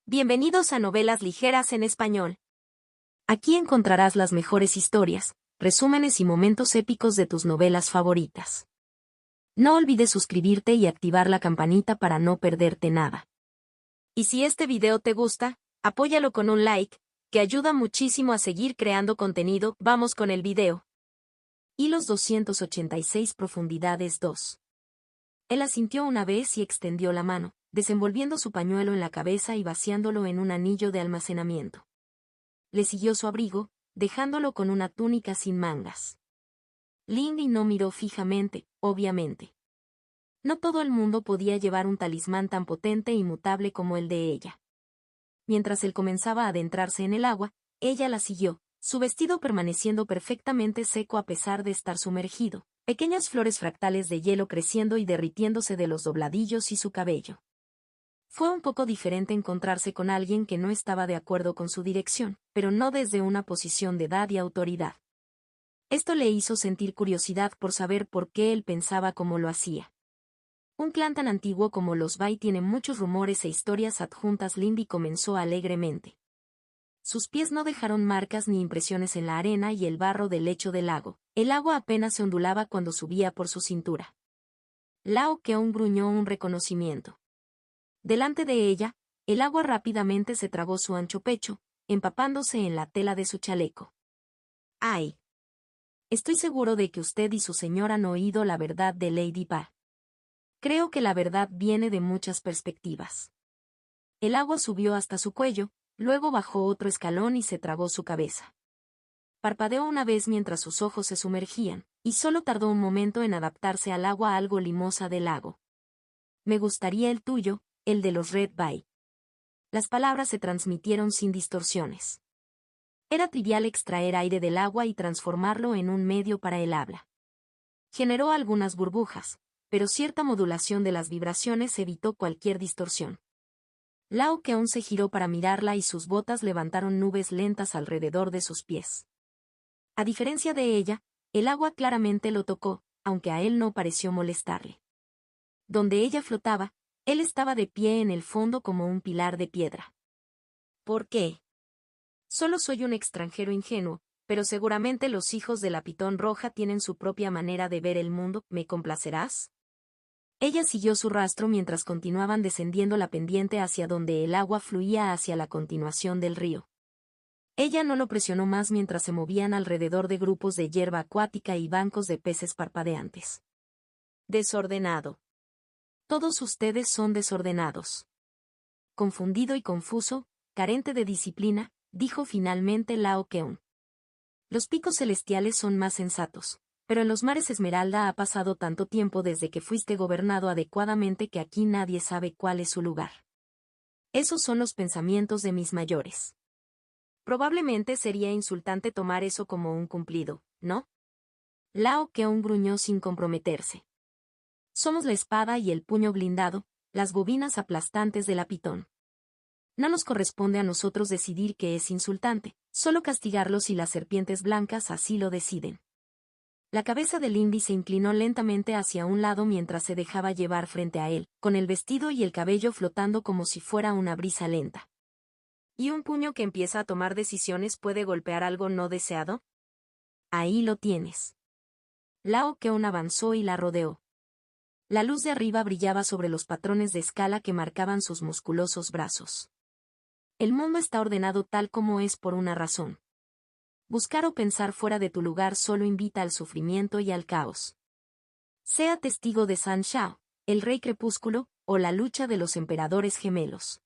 Bienvenidos a Novelas Ligeras en Español. Aquí encontrarás las mejores historias, resúmenes y momentos épicos de tus novelas favoritas. No olvides suscribirte y activar la campanita para no perderte nada. Y si este video te gusta, apóyalo con un like, que ayuda muchísimo a seguir creando contenido. Vamos con el video. Hilos 286 Profundidades 2. Él asintió una vez y extendió la mano, desenvolviendo su pañuelo en la cabeza y vaciándolo en un anillo de almacenamiento. Le siguió su abrigo, dejándolo con una túnica sin mangas. Lindy no miró fijamente, obviamente. No todo el mundo podía llevar un talismán tan potente e inmutable como el de ella. Mientras él comenzaba a adentrarse en el agua, ella la siguió, su vestido permaneciendo perfectamente seco a pesar de estar sumergido, pequeñas flores fractales de hielo creciendo y derritiéndose de los dobladillos y su cabello. Fue un poco diferente encontrarse con alguien que no estaba de acuerdo con su dirección, pero no desde una posición de edad y autoridad. Esto le hizo sentir curiosidad por saber por qué él pensaba como lo hacía. Un clan tan antiguo como los Bai tiene muchos rumores e historias adjuntas. Lindy comenzó alegremente. Sus pies no dejaron marcas ni impresiones en la arena y el barro del lecho del lago. El agua apenas se ondulaba cuando subía por su cintura. Lao Keun gruñó un reconocimiento. Delante de ella, el agua rápidamente se tragó su ancho pecho, empapándose en la tela de su chaleco. ¡Ay! Estoy seguro de que usted y su señor han oído la verdad de Lady Ba. Creo que la verdad viene de muchas perspectivas. El agua subió hasta su cuello, luego bajó otro escalón y se tragó su cabeza. Parpadeó una vez mientras sus ojos se sumergían, y solo tardó un momento en adaptarse al agua algo limosa del lago. Me gustaría el tuyo, el de los Red Bai. Las palabras se transmitieron sin distorsiones. Era trivial extraer aire del agua y transformarlo en un medio para el habla. Generó algunas burbujas, pero cierta modulación de las vibraciones evitó cualquier distorsión. Lao Keun se giró para mirarla y sus botas levantaron nubes lentas alrededor de sus pies. A diferencia de ella, el agua claramente lo tocó, aunque a él no pareció molestarle. Donde ella flotaba, él estaba de pie en el fondo como un pilar de piedra. ¿Por qué? Solo soy un extranjero ingenuo, pero seguramente los hijos de la Pitón Roja tienen su propia manera de ver el mundo. ¿Me complacerás? Ella siguió su rastro mientras continuaban descendiendo la pendiente hacia donde el agua fluía hacia la continuación del río. Ella no lo presionó más mientras se movían alrededor de grupos de hierba acuática y bancos de peces parpadeantes. Desordenado. Todos ustedes son desordenados. Confundido y confuso, carente de disciplina, dijo finalmente Lao Keun. Los picos celestiales son más sensatos, pero en los mares Esmeralda ha pasado tanto tiempo desde que fuiste gobernado adecuadamente que aquí nadie sabe cuál es su lugar. Esos son los pensamientos de mis mayores. Probablemente sería insultante tomar eso como un cumplido, ¿no? Lao Keun gruñó sin comprometerse. Somos la espada y el puño blindado, las bobinas aplastantes de la Pitón. No nos corresponde a nosotros decidir qué es insultante, solo castigarlos si las serpientes blancas así lo deciden. La cabeza de Lindy se inclinó lentamente hacia un lado mientras se dejaba llevar frente a él, con el vestido y el cabello flotando como si fuera una brisa lenta. ¿Y un puño que empieza a tomar decisiones puede golpear algo no deseado? Ahí lo tienes. Lao Keun avanzó y la rodeó. La luz de arriba brillaba sobre los patrones de escala que marcaban sus musculosos brazos. El mundo está ordenado tal como es por una razón. Buscar o pensar fuera de tu lugar solo invita al sufrimiento y al caos. Sea testigo de San Shao, el rey crepúsculo, o la lucha de los emperadores gemelos.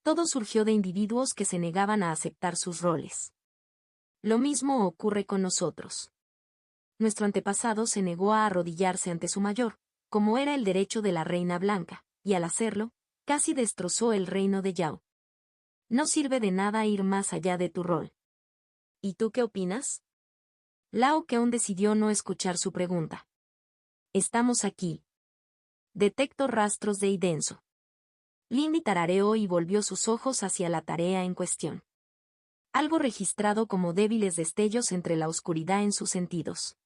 Todo surgió de individuos que se negaban a aceptar sus roles. Lo mismo ocurre con nosotros. Nuestro antepasado se negó a arrodillarse ante su mayor, como era el derecho de la Reina Blanca, y al hacerlo, casi destrozó el reino de Yao. No sirve de nada ir más allá de tu rol. ¿Y tú qué opinas? Lao Keun decidió no escuchar su pregunta. Estamos aquí. Detecto rastros de Idenso. Lindy tarareó y volvió sus ojos hacia la tarea en cuestión. Algo registrado como débiles destellos entre la oscuridad en sus sentidos.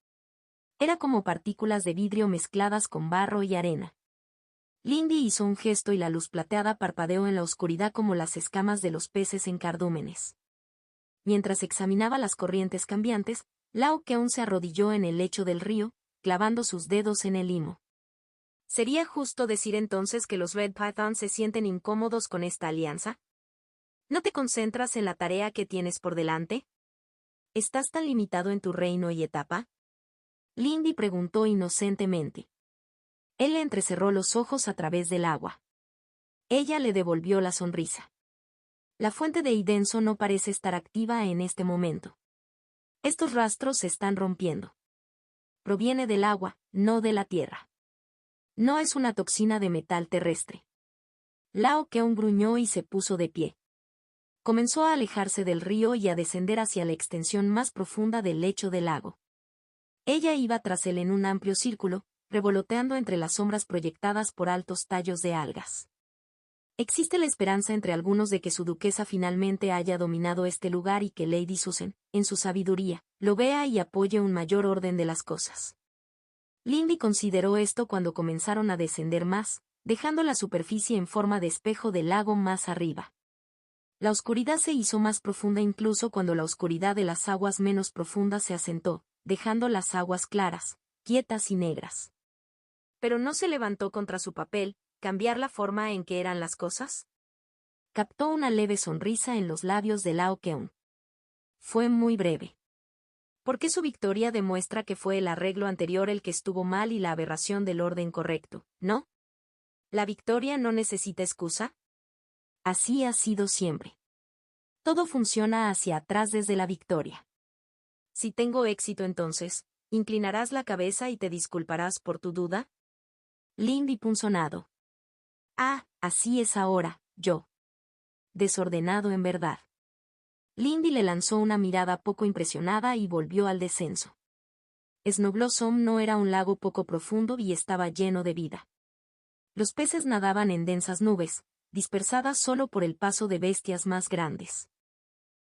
Era como partículas de vidrio mezcladas con barro y arena. Lindy hizo un gesto y la luz plateada parpadeó en la oscuridad como las escamas de los peces en cardúmenes. Mientras examinaba las corrientes cambiantes, Lao Keun se arrodilló en el lecho del río, clavando sus dedos en el limo. ¿Sería justo decir entonces que los Red Python se sienten incómodos con esta alianza? ¿No te concentras en la tarea que tienes por delante? ¿Estás tan limitado en tu reino y etapa? Lindy preguntó inocentemente. Él le entrecerró los ojos a través del agua. Ella le devolvió la sonrisa. La fuente de Idenso no parece estar activa en este momento. Estos rastros se están rompiendo. Proviene del agua, no de la tierra. No es una toxina de metal terrestre. Lao Keun gruñó y se puso de pie. Comenzó a alejarse del río y a descender hacia la extensión más profunda del lecho del lago. Ella iba tras él en un amplio círculo, revoloteando entre las sombras proyectadas por altos tallos de algas. Existe la esperanza entre algunos de que su duquesa finalmente haya dominado este lugar y que Lady Susan, en su sabiduría, lo vea y apoye un mayor orden de las cosas. Lindy consideró esto cuando comenzaron a descender más, dejando la superficie en forma de espejo del lago más arriba. La oscuridad se hizo más profunda incluso cuando la oscuridad de las aguas menos profundas se asentó, dejando las aguas claras, quietas y negras. Pero no se levantó contra su papel, cambiar la forma en que eran las cosas. Captó una leve sonrisa en los labios de Lao Keun. Fue muy breve. Porque su victoria demuestra que fue el arreglo anterior el que estuvo mal y la aberración del orden correcto, ¿no? ¿La victoria no necesita excusa? Así ha sido siempre. Todo funciona hacia atrás desde la victoria. Si tengo éxito entonces, ¿inclinarás la cabeza y te disculparás por tu duda? Lindy punzonado. Ah, así es ahora, yo. Desordenado en verdad. Lindy le lanzó una mirada poco impresionada y volvió al descenso. Snowblossom no era un lago poco profundo y estaba lleno de vida. Los peces nadaban en densas nubes, dispersadas solo por el paso de bestias más grandes.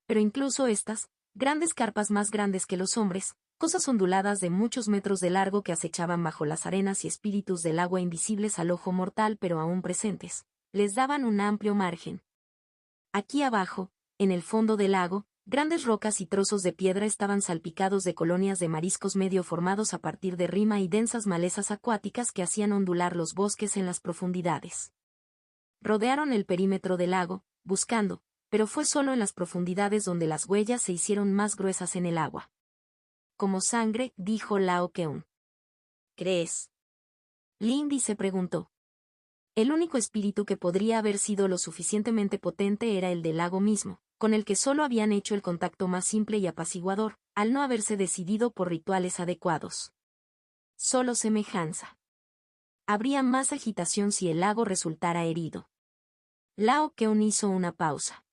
Pero incluso estas, grandes carpas más grandes que los hombres, cosas onduladas de muchos metros de largo que acechaban bajo las arenas y espíritus del agua invisibles al ojo mortal pero aún presentes, les daban un amplio margen. Aquí abajo, en el fondo del lago, grandes rocas y trozos de piedra estaban salpicados de colonias de mariscos medio formados a partir de rima y densas malezas acuáticas que hacían ondular los bosques en las profundidades. Rodearon el perímetro del lago, buscando, pero fue solo en las profundidades donde las huellas se hicieron más gruesas en el agua. Como sangre, dijo Lao Keun. ¿Crees? Lindy se preguntó. El único espíritu que podría haber sido lo suficientemente potente era el del lago mismo, con el que solo habían hecho el contacto más simple y apaciguador, al no haberse decidido por rituales adecuados. Solo semejanza. Habría más agitación si el lago resultara herido. Lao Keun hizo una pausa.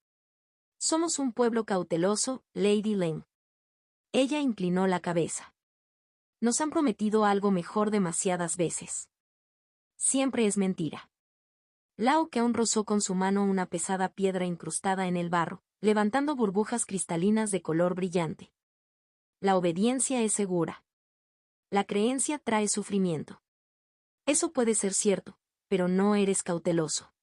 Somos un pueblo cauteloso, Lady Leng. Ella inclinó la cabeza. Nos han prometido algo mejor demasiadas veces. Siempre es mentira. Lao Keun rozó con su mano una pesada piedra incrustada en el barro, levantando burbujas cristalinas de color brillante. La obediencia es segura. La creencia trae sufrimiento. Eso puede ser cierto, pero no eres cauteloso.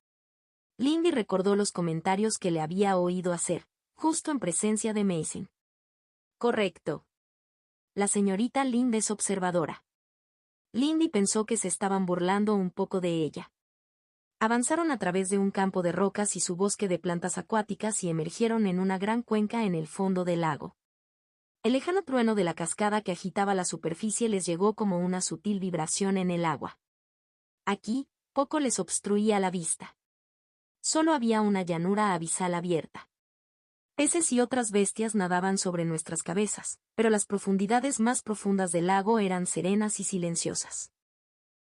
Lindy recordó los comentarios que le había oído hacer, justo en presencia de Mason. Correcto. La señorita Lind es observadora. Lindy pensó que se estaban burlando un poco de ella. Avanzaron a través de un campo de rocas y su bosque de plantas acuáticas y emergieron en una gran cuenca en el fondo del lago. El lejano trueno de la cascada que agitaba la superficie les llegó como una sutil vibración en el agua. Aquí, poco les obstruía la vista. Solo había una llanura abisal abierta. Peces y otras bestias nadaban sobre nuestras cabezas, pero las profundidades más profundas del lago eran serenas y silenciosas.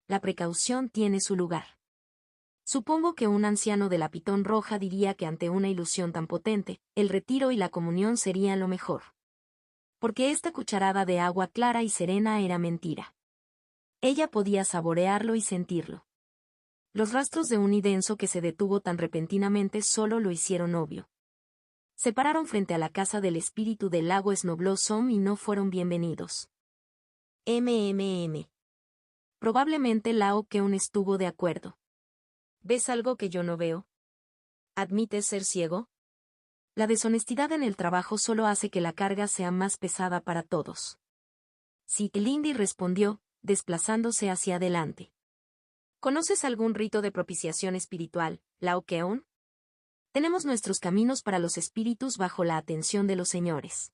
La precaución tiene su lugar. Supongo que un anciano de la pitón roja diría que ante una ilusión tan potente, el retiro y la comunión serían lo mejor. Porque esta cucharada de agua clara y serena era mentira. Ella podía saborearlo y sentirlo. Los rastros de un idenso que se detuvo tan repentinamente solo lo hicieron obvio. Se pararon frente a la casa del espíritu del lago Snowblossom y no fueron bienvenidos. Probablemente Lao Keun estuvo de acuerdo. ¿Ves algo que yo no veo? ¿Admites ser ciego? La deshonestidad en el trabajo solo hace que la carga sea más pesada para todos. Sí, Lindy respondió, desplazándose hacia adelante. ¿Conoces algún rito de propiciación espiritual, Lao Keun? Tenemos nuestros caminos para los espíritus bajo la atención de los señores.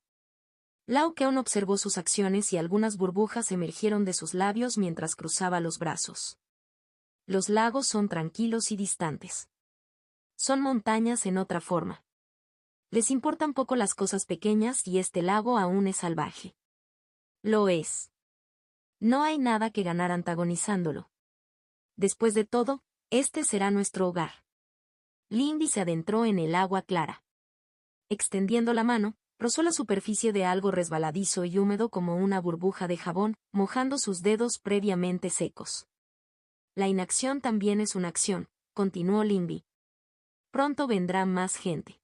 Lao Keun observó sus acciones y algunas burbujas emergieron de sus labios mientras cruzaba los brazos. Los lagos son tranquilos y distantes. Son montañas en otra forma. Les importan poco las cosas pequeñas y este lago aún es salvaje. Lo es. No hay nada que ganar antagonizándolo. Después de todo, este será nuestro hogar. Lindy se adentró en el agua clara. Extendiendo la mano, rozó la superficie de algo resbaladizo y húmedo como una burbuja de jabón, mojando sus dedos previamente secos. La inacción también es una acción, continuó Lindy. Pronto vendrá más gente.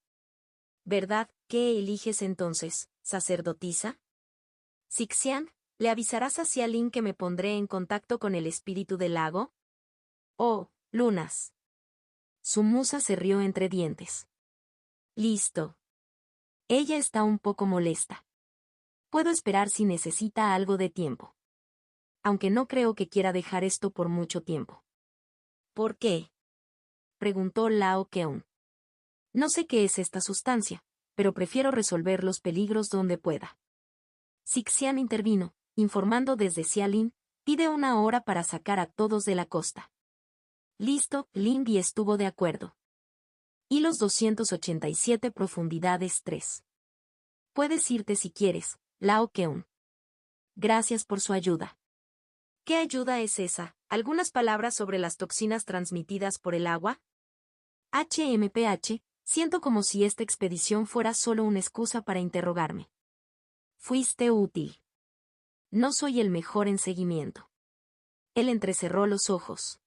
¿Verdad? ¿Qué eliges entonces, sacerdotisa? Sixian, ¿le avisarás a Xialin que me pondré en contacto con el espíritu del lago? Oh, lunas. Su musa se rió entre dientes. Listo. Ella está un poco molesta. Puedo esperar si necesita algo de tiempo. Aunque no creo que quiera dejar esto por mucho tiempo. ¿Por qué? Preguntó Lao Keun. No sé qué es esta sustancia, pero prefiero resolver los peligros donde pueda. Sixian intervino, informando desde Xialin, pide una hora para sacar a todos de la costa. Listo, Lindy estuvo de acuerdo. Hilos 287 profundidades 3. Puedes irte si quieres, Lao Keun. Gracias por su ayuda. ¿Qué ayuda es esa? ¿Algunas palabras sobre las toxinas transmitidas por el agua? HMPH, siento como si esta expedición fuera solo una excusa para interrogarme. Fuiste útil. No soy el mejor en seguimiento. Él entrecerró los ojos.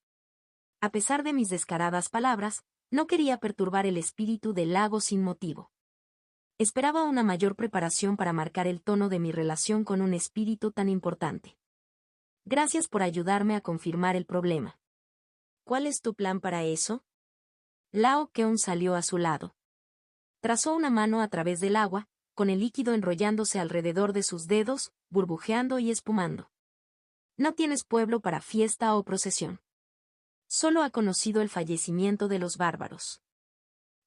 A pesar de mis descaradas palabras, no quería perturbar el espíritu del lago sin motivo. Esperaba una mayor preparación para marcar el tono de mi relación con un espíritu tan importante. Gracias por ayudarme a confirmar el problema. ¿Cuál es tu plan para eso? Lao Keun salió a su lado. Trazó una mano a través del agua, con el líquido enrollándose alrededor de sus dedos, burbujeando y espumando. No tienes pueblo para fiesta o procesión. Solo ha conocido el fallecimiento de los bárbaros.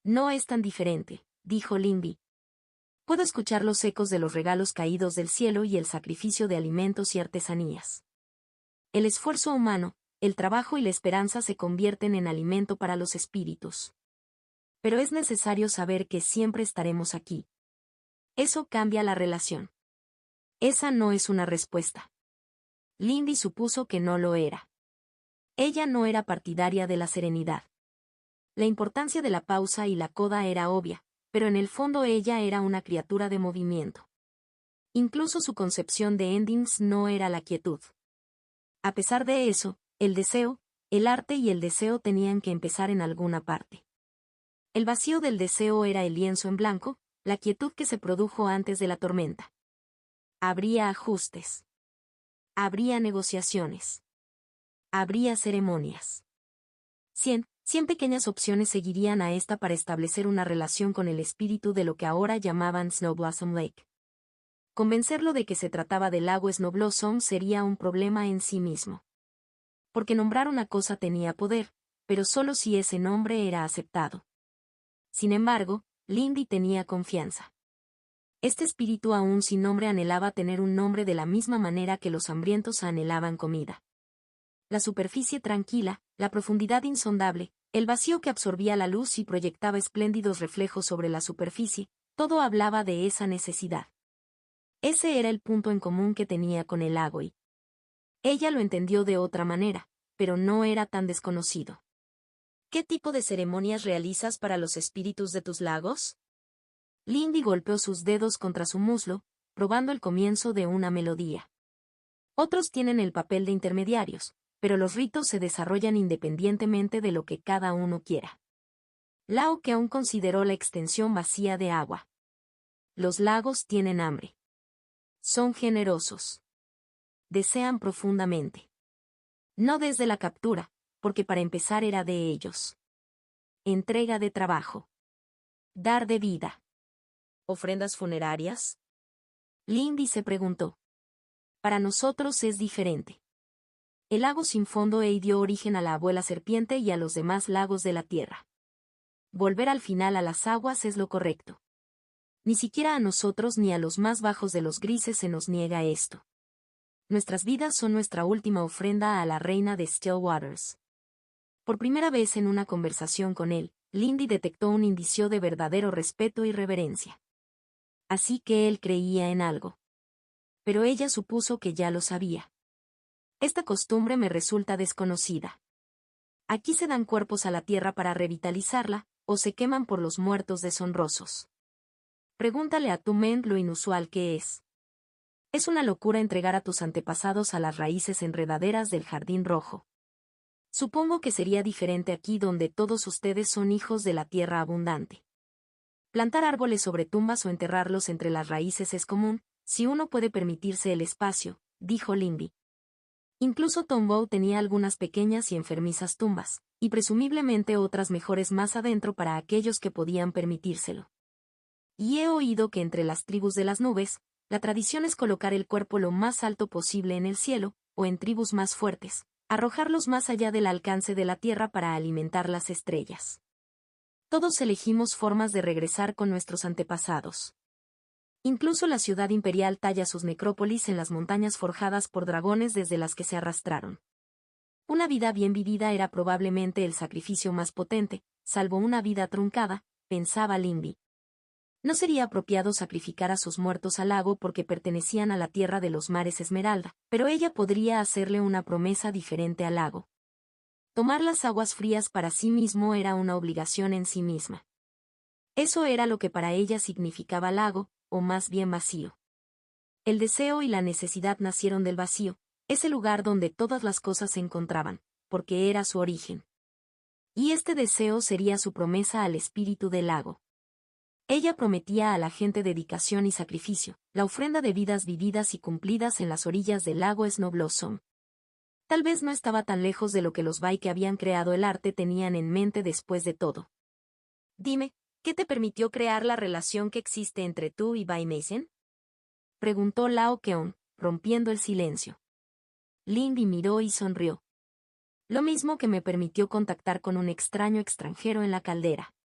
No es tan diferente, dijo Lindy. Puedo escuchar los ecos de los regalos caídos del cielo y el sacrificio de alimentos y artesanías. El esfuerzo humano, el trabajo y la esperanza se convierten en alimento para los espíritus. Pero es necesario saber que siempre estaremos aquí. Eso cambia la relación. Esa no es una respuesta. Lindy supuso que no lo era. Ella no era partidaria de la serenidad. La importancia de la pausa y la coda era obvia, pero en el fondo ella era una criatura de movimiento. Incluso su concepción de endings no era la quietud. A pesar de eso, el deseo, el arte y el deseo tenían que empezar en alguna parte. El vacío del deseo era el lienzo en blanco, la quietud que se produjo antes de la tormenta. Habría ajustes. Habría negociaciones. Habría ceremonias. 100 pequeñas opciones seguirían a esta para establecer una relación con el espíritu de lo que ahora llamaban Snow Blossom Lake. Convencerlo de que se trataba del lago Snow Blossom sería un problema en sí mismo. Porque nombrar una cosa tenía poder, pero solo si ese nombre era aceptado. Sin embargo, Lindy tenía confianza. Este espíritu aún sin nombre anhelaba tener un nombre de la misma manera que los hambrientos anhelaban comida. La superficie tranquila, la profundidad insondable, el vacío que absorbía la luz y proyectaba espléndidos reflejos sobre la superficie, todo hablaba de esa necesidad. Ese era el punto en común que tenía con el lago y ella lo entendió de otra manera, pero no era tan desconocido. ¿Qué tipo de ceremonias realizas para los espíritus de tus lagos? Lindy golpeó sus dedos contra su muslo, probando el comienzo de una melodía. Otros tienen el papel de intermediarios, pero los ritos se desarrollan independientemente de lo que cada uno quiera. Lao Keun consideró la extensión vacía de agua. Los lagos tienen hambre. Son generosos. Desean profundamente. No desde la captura, porque para empezar era de ellos. Entrega de trabajo. Dar de vida. ¿Ofrendas funerarias? Lindy se preguntó. Para nosotros es diferente. El lago sin fondo dio origen a la abuela serpiente y a los demás lagos de la tierra. Volver al final a las aguas es lo correcto. Ni siquiera a nosotros ni a los más bajos de los grises se nos niega esto. Nuestras vidas son nuestra última ofrenda a la reina de Stillwaters. Por primera vez en una conversación con él, Lindy detectó un indicio de verdadero respeto y reverencia. Así que él creía en algo. Pero ella supuso que ya lo sabía. Esta costumbre me resulta desconocida. Aquí se dan cuerpos a la tierra para revitalizarla, o se queman por los muertos deshonrosos. Pregúntale a tu mente lo inusual que es. Es una locura entregar a tus antepasados a las raíces enredaderas del jardín rojo. Supongo que sería diferente aquí donde todos ustedes son hijos de la tierra abundante. Plantar árboles sobre tumbas o enterrarlos entre las raíces es común, si uno puede permitirse el espacio, dijo Lindy. Incluso Tombow tenía algunas pequeñas y enfermizas tumbas, y presumiblemente otras mejores más adentro para aquellos que podían permitírselo. Y he oído que entre las tribus de las nubes, la tradición es colocar el cuerpo lo más alto posible en el cielo, o en tribus más fuertes, arrojarlos más allá del alcance de la tierra para alimentar las estrellas. Todos elegimos formas de regresar con nuestros antepasados. Incluso la ciudad imperial talla sus necrópolis en las montañas forjadas por dragones desde las que se arrastraron. Una vida bien vivida era probablemente el sacrificio más potente, salvo una vida truncada, pensaba Lindy. No sería apropiado sacrificar a sus muertos al lago porque pertenecían a la tierra de los mares Esmeralda, pero ella podría hacerle una promesa diferente al lago. Tomar las aguas frías para sí mismo era una obligación en sí misma. Eso era lo que para ella significaba lago, o más bien vacío. El deseo y la necesidad nacieron del vacío, ese lugar donde todas las cosas se encontraban, porque era su origen. Y este deseo sería su promesa al espíritu del lago. Ella prometía a la gente dedicación y sacrificio, la ofrenda de vidas vividas y cumplidas en las orillas del lago Snowblossom. Tal vez no estaba tan lejos de lo que los Bai que habían creado el arte tenían en mente después de todo. Dime, ¿qué te permitió crear la relación que existe entre tú y Bai Mason? Preguntó Lao Keon, rompiendo el silencio. Lindy miró y sonrió. Lo mismo que me permitió contactar con un extraño extranjero en la caldera.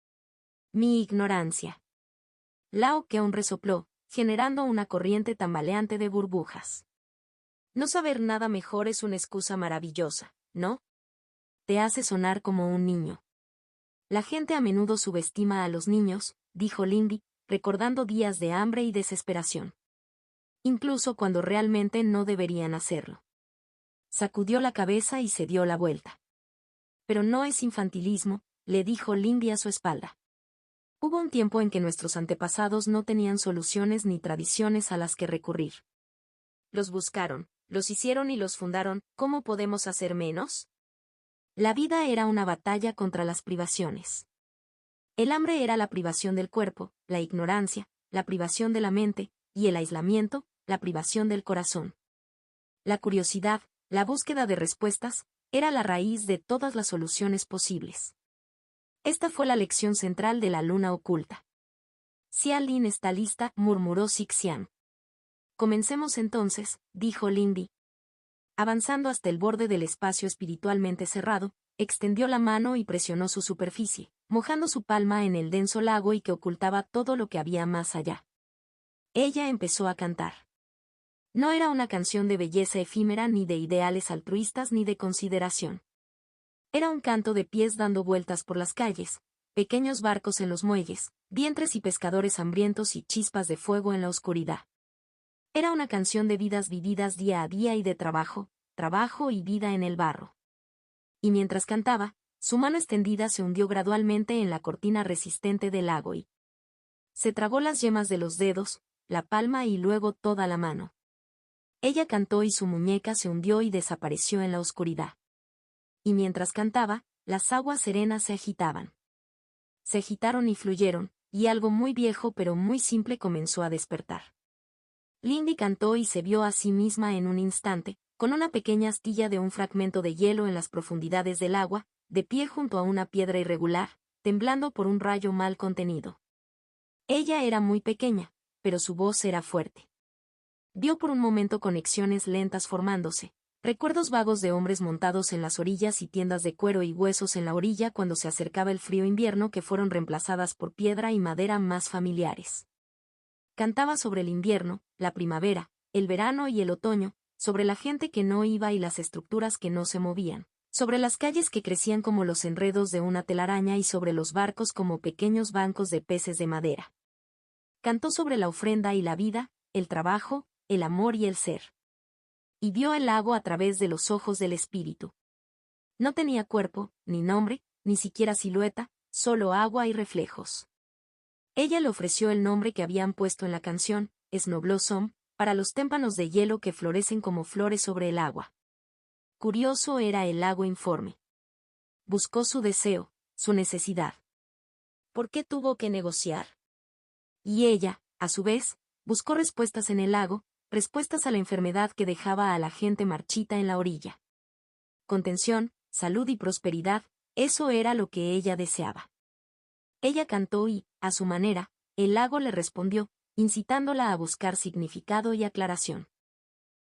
Mi ignorancia. Lao Keon resopló, generando una corriente tambaleante de burbujas. No saber nada mejor es una excusa maravillosa, ¿no? Te hace sonar como un niño. La gente a menudo subestima a los niños, dijo Lindy, recordando días de hambre y desesperación. Incluso cuando realmente no deberían hacerlo. Sacudió la cabeza y se dio la vuelta. Pero no es infantilismo, le dijo Lindy a su espalda. Hubo un tiempo en que nuestros antepasados no tenían soluciones ni tradiciones a las que recurrir. Los buscaron, los hicieron y los fundaron, ¿cómo podemos hacer menos? La vida era una batalla contra las privaciones. El hambre era la privación del cuerpo, la ignorancia, la privación de la mente, y el aislamiento, la privación del corazón. La curiosidad, la búsqueda de respuestas, era la raíz de todas las soluciones posibles. Esta fue la lección central de la luna oculta. Xialin está lista, murmuró Sixian. Comencemos entonces, dijo Lindy. Avanzando hasta el borde del espacio espiritualmente cerrado, extendió la mano y presionó su superficie, mojando su palma en el denso lago y que ocultaba todo lo que había más allá. Ella empezó a cantar. No era una canción de belleza efímera ni de ideales altruistas ni de consideración. Era un canto de pies dando vueltas por las calles, pequeños barcos en los muelles, vientres y pescadores hambrientos y chispas de fuego en la oscuridad. Era una canción de vidas vividas día a día y de trabajo, trabajo y vida en el barro. Y mientras cantaba, su mano extendida se hundió gradualmente en la cortina resistente del lago y se tragó las yemas de los dedos, la palma y luego toda la mano. Ella cantó y su muñeca se hundió y desapareció en la oscuridad. Y mientras cantaba, las aguas serenas se agitaban. Se agitaron y fluyeron, y algo muy viejo pero muy simple comenzó a despertar. Lindy cantó y se vio a sí misma en un instante, con una pequeña astilla de un fragmento de hielo en las profundidades del agua, de pie junto a una piedra irregular, temblando por un rayo mal contenido. Ella era muy pequeña, pero su voz era fuerte. Vio por un momento conexiones lentas formándose, recuerdos vagos de hombres montados en las orillas y tiendas de cuero y huesos en la orilla cuando se acercaba el frío invierno que fueron reemplazadas por piedra y madera más familiares. Cantaba sobre el invierno, la primavera, el verano y el otoño, sobre la gente que no iba y las estructuras que no se movían, sobre las calles que crecían como los enredos de una telaraña y sobre los barcos como pequeños bancos de peces de madera. Cantó sobre la ofrenda y la vida, el trabajo, el amor y el ser. Y vio el lago a través de los ojos del espíritu. No tenía cuerpo, ni nombre, ni siquiera silueta, solo agua y reflejos. Ella le ofreció el nombre que habían puesto en la canción, Snow Blossom, para los témpanos de hielo que florecen como flores sobre el agua. Curioso era el lago informe. Buscó su deseo, su necesidad. ¿Por qué tuvo que negociar? Y ella, a su vez, buscó respuestas en el lago, respuestas a la enfermedad que dejaba a la gente marchita en la orilla. Contención, salud y prosperidad, eso era lo que ella deseaba. Ella cantó y, a su manera, el lago le respondió, incitándola a buscar significado y aclaración.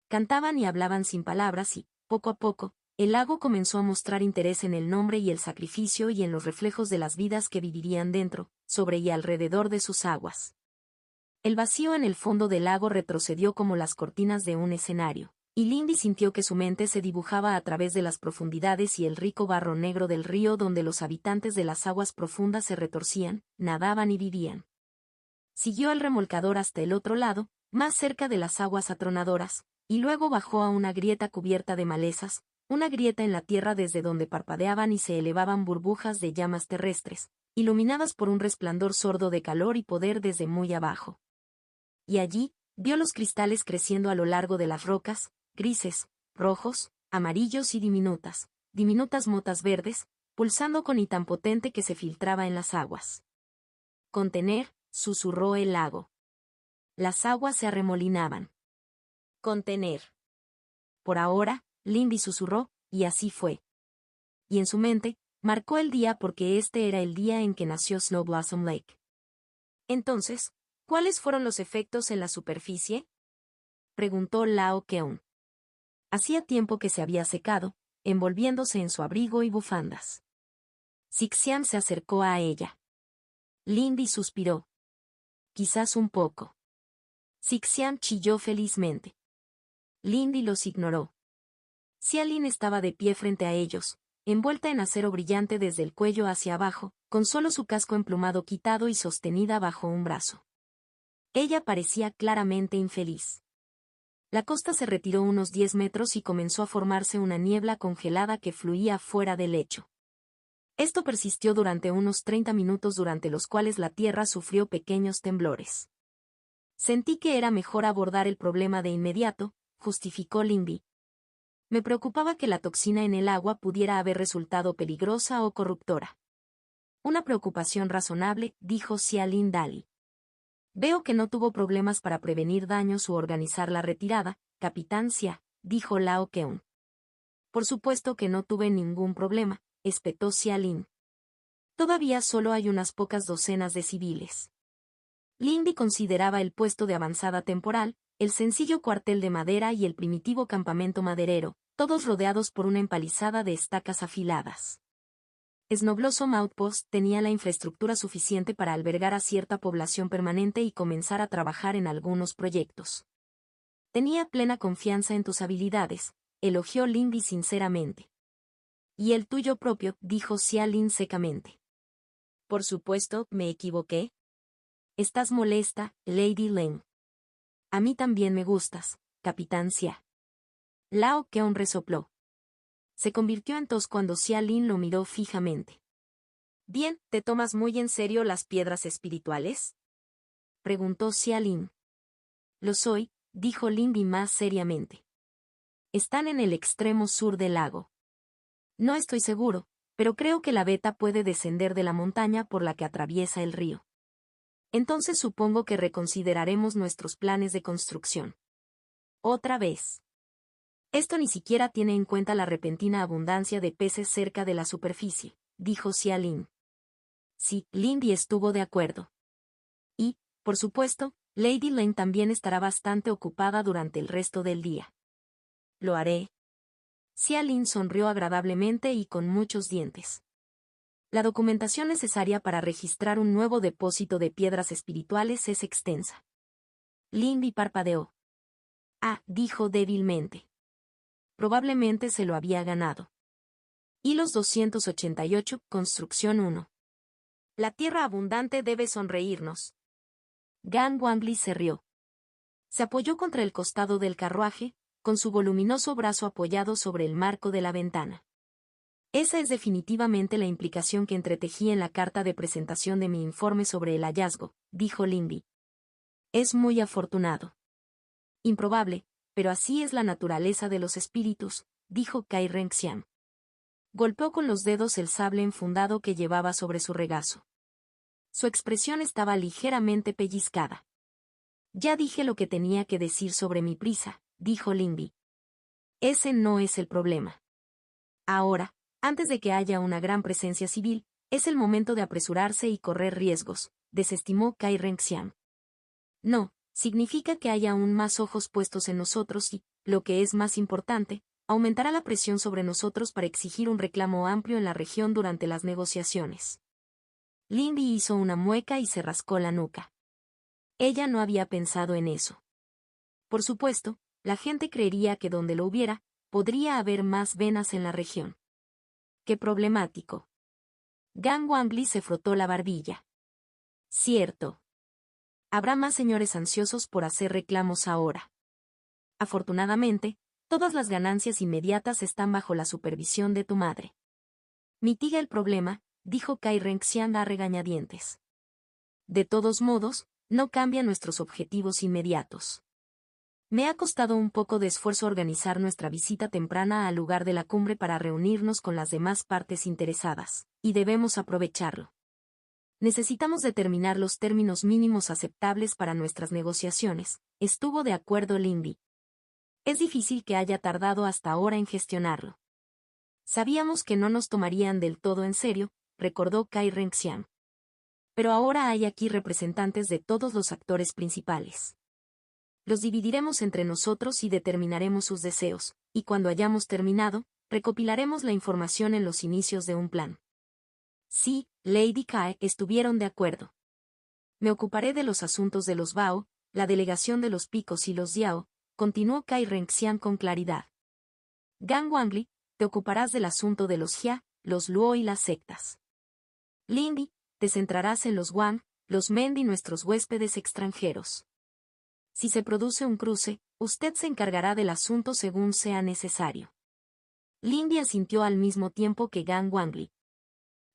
Cantaban y hablaban sin palabras y, poco a poco, el lago comenzó a mostrar interés en el nombre y el sacrificio y en los reflejos de las vidas que vivirían dentro, sobre y alrededor de sus aguas. El vacío en el fondo del lago retrocedió como las cortinas de un escenario, y Lindy sintió que su mente se dibujaba a través de las profundidades y el rico barro negro del río donde los habitantes de las aguas profundas se retorcían, nadaban y vivían. Siguió el remolcador hasta el otro lado, más cerca de las aguas atronadoras, y luego bajó a una grieta cubierta de malezas, una grieta en la tierra desde donde parpadeaban y se elevaban burbujas de llamas terrestres, iluminadas por un resplandor sordo de calor y poder desde muy abajo. Y allí, vio los cristales creciendo a lo largo de las rocas, grises, rojos, amarillos y diminutas motas verdes, pulsando con y tan potente que se filtraba en las aguas. Contener, susurró el lago. Las aguas se arremolinaban. Contener. Por ahora, Lindy susurró, y así fue. Y en su mente, marcó el día porque este era el día en que nació Snow Blossom Lake. Entonces, ¿cuáles fueron los efectos en la superficie? Preguntó Lao Keun. Hacía tiempo que se había secado, envolviéndose en su abrigo y bufandas. Sixian se acercó a ella. Lindy suspiró. Quizás un poco. Sixian chilló felizmente. Lindy los ignoró. Xialin estaba de pie frente a ellos, envuelta en acero brillante desde el cuello hacia abajo, con solo su casco emplumado quitado y sostenida bajo un brazo. Ella parecía claramente infeliz. La costa se retiró unos 10 metros y comenzó a formarse una niebla congelada que fluía fuera del lecho. Esto persistió durante unos 30 minutos durante los cuales la tierra sufrió pequeños temblores. Sentí que era mejor abordar el problema de inmediato, justificó Lindy. Me preocupaba que la toxina en el agua pudiera haber resultado peligrosa o corruptora. Una preocupación razonable, dijo Xialin Dali. Veo que no tuvo problemas para prevenir daños u organizar la retirada, Capitán Xia, dijo Lao Keun. Por supuesto que no tuve ningún problema, espetó Xialin. Todavía solo hay unas pocas docenas de civiles. Lindy consideraba el puesto de avanzada temporal, el sencillo cuartel de madera y el primitivo campamento maderero, todos rodeados por una empalizada de estacas afiladas. Snow Blossom Outpost tenía la infraestructura suficiente para albergar a cierta población permanente y comenzar a trabajar en algunos proyectos. Tenía plena confianza en tus habilidades, elogió Lindy sinceramente. Y el tuyo propio, dijo Xialin secamente. Por supuesto, me equivoqué. Estás molesta, Lady Leng. A mí también me gustas, Capitán Xia. Lao Keun resopló. Se convirtió en tos cuando Xialin lo miró fijamente. Bien, ¿te tomas muy en serio las piedras espirituales? Preguntó Xialin. Lo soy, dijo Lindy más seriamente. Están en el extremo sur del lago. No estoy seguro, pero creo que la veta puede descender de la montaña por la que atraviesa el río. Entonces supongo que reconsideraremos nuestros planes de construcción. Otra vez. Esto ni siquiera tiene en cuenta la repentina abundancia de peces cerca de la superficie, dijo Xia Lin. Sí, Lindy estuvo de acuerdo. Y, por supuesto, Lady Lane también estará bastante ocupada durante el resto del día. Lo haré. Xia Lin sonrió agradablemente y con muchos dientes. La documentación necesaria para registrar un nuevo depósito de piedras espirituales es extensa. Lindy parpadeó. Ah, dijo débilmente. Probablemente se lo había ganado. Hilos 288, Construcción 1. La tierra abundante debe sonreírnos. Gan Wangli se rió. Se apoyó contra el costado del carruaje, con su voluminoso brazo apoyado sobre el marco de la ventana. Esa es definitivamente la implicación que entretejí en la carta de presentación de mi informe sobre el hallazgo, dijo Lindy. Es muy afortunado. Improbable, pero así es la naturaleza de los espíritus, dijo Kai Renxian. Golpeó con los dedos el sable enfundado que llevaba sobre su regazo. Su expresión estaba ligeramente pellizcada. Ya dije lo que tenía que decir sobre mi prisa, dijo Lindy. Ese no es el problema. Ahora, antes de que haya una gran presencia civil, es el momento de apresurarse y correr riesgos, desestimó Kai Renxian. No, significa que haya aún más ojos puestos en nosotros y, lo que es más importante, aumentará la presión sobre nosotros para exigir un reclamo amplio en la región durante las negociaciones. Lindy hizo una mueca y se rascó la nuca. Ella no había pensado en eso. Por supuesto, la gente creería que donde lo hubiera, podría haber más venas en la región. ¡Qué problemático! Gan Wangli se frotó la barbilla. Cierto. Habrá más señores ansiosos por hacer reclamos ahora. Afortunadamente, todas las ganancias inmediatas están bajo la supervisión de tu madre. Mitiga el problema, dijo Kai Renxian a regañadientes. De todos modos, no cambia nuestros objetivos inmediatos. Me ha costado un poco de esfuerzo organizar nuestra visita temprana al lugar de la cumbre para reunirnos con las demás partes interesadas, y debemos aprovecharlo. Necesitamos determinar los términos mínimos aceptables para nuestras negociaciones, estuvo de acuerdo Lindy. Es difícil que haya tardado hasta ahora en gestionarlo. Sabíamos que no nos tomarían del todo en serio, recordó Kai Renxian. Pero ahora hay aquí representantes de todos los actores principales. Los dividiremos entre nosotros y determinaremos sus deseos, y cuando hayamos terminado, recopilaremos la información en los inicios de un plan. Sí, Lady Kai estuvieron de acuerdo. Me ocuparé de los asuntos de los Bao, la delegación de los Picos y los Diao, continuó Kai Renxian con claridad. Gan Wangli, te ocuparás del asunto de los Jia, los Luo y las sectas. Lindy, te centrarás en los Wang, los Mend y nuestros huéspedes extranjeros. Si se produce un cruce, usted se encargará del asunto según sea necesario. Lindy asintió al mismo tiempo que Gan Wangli.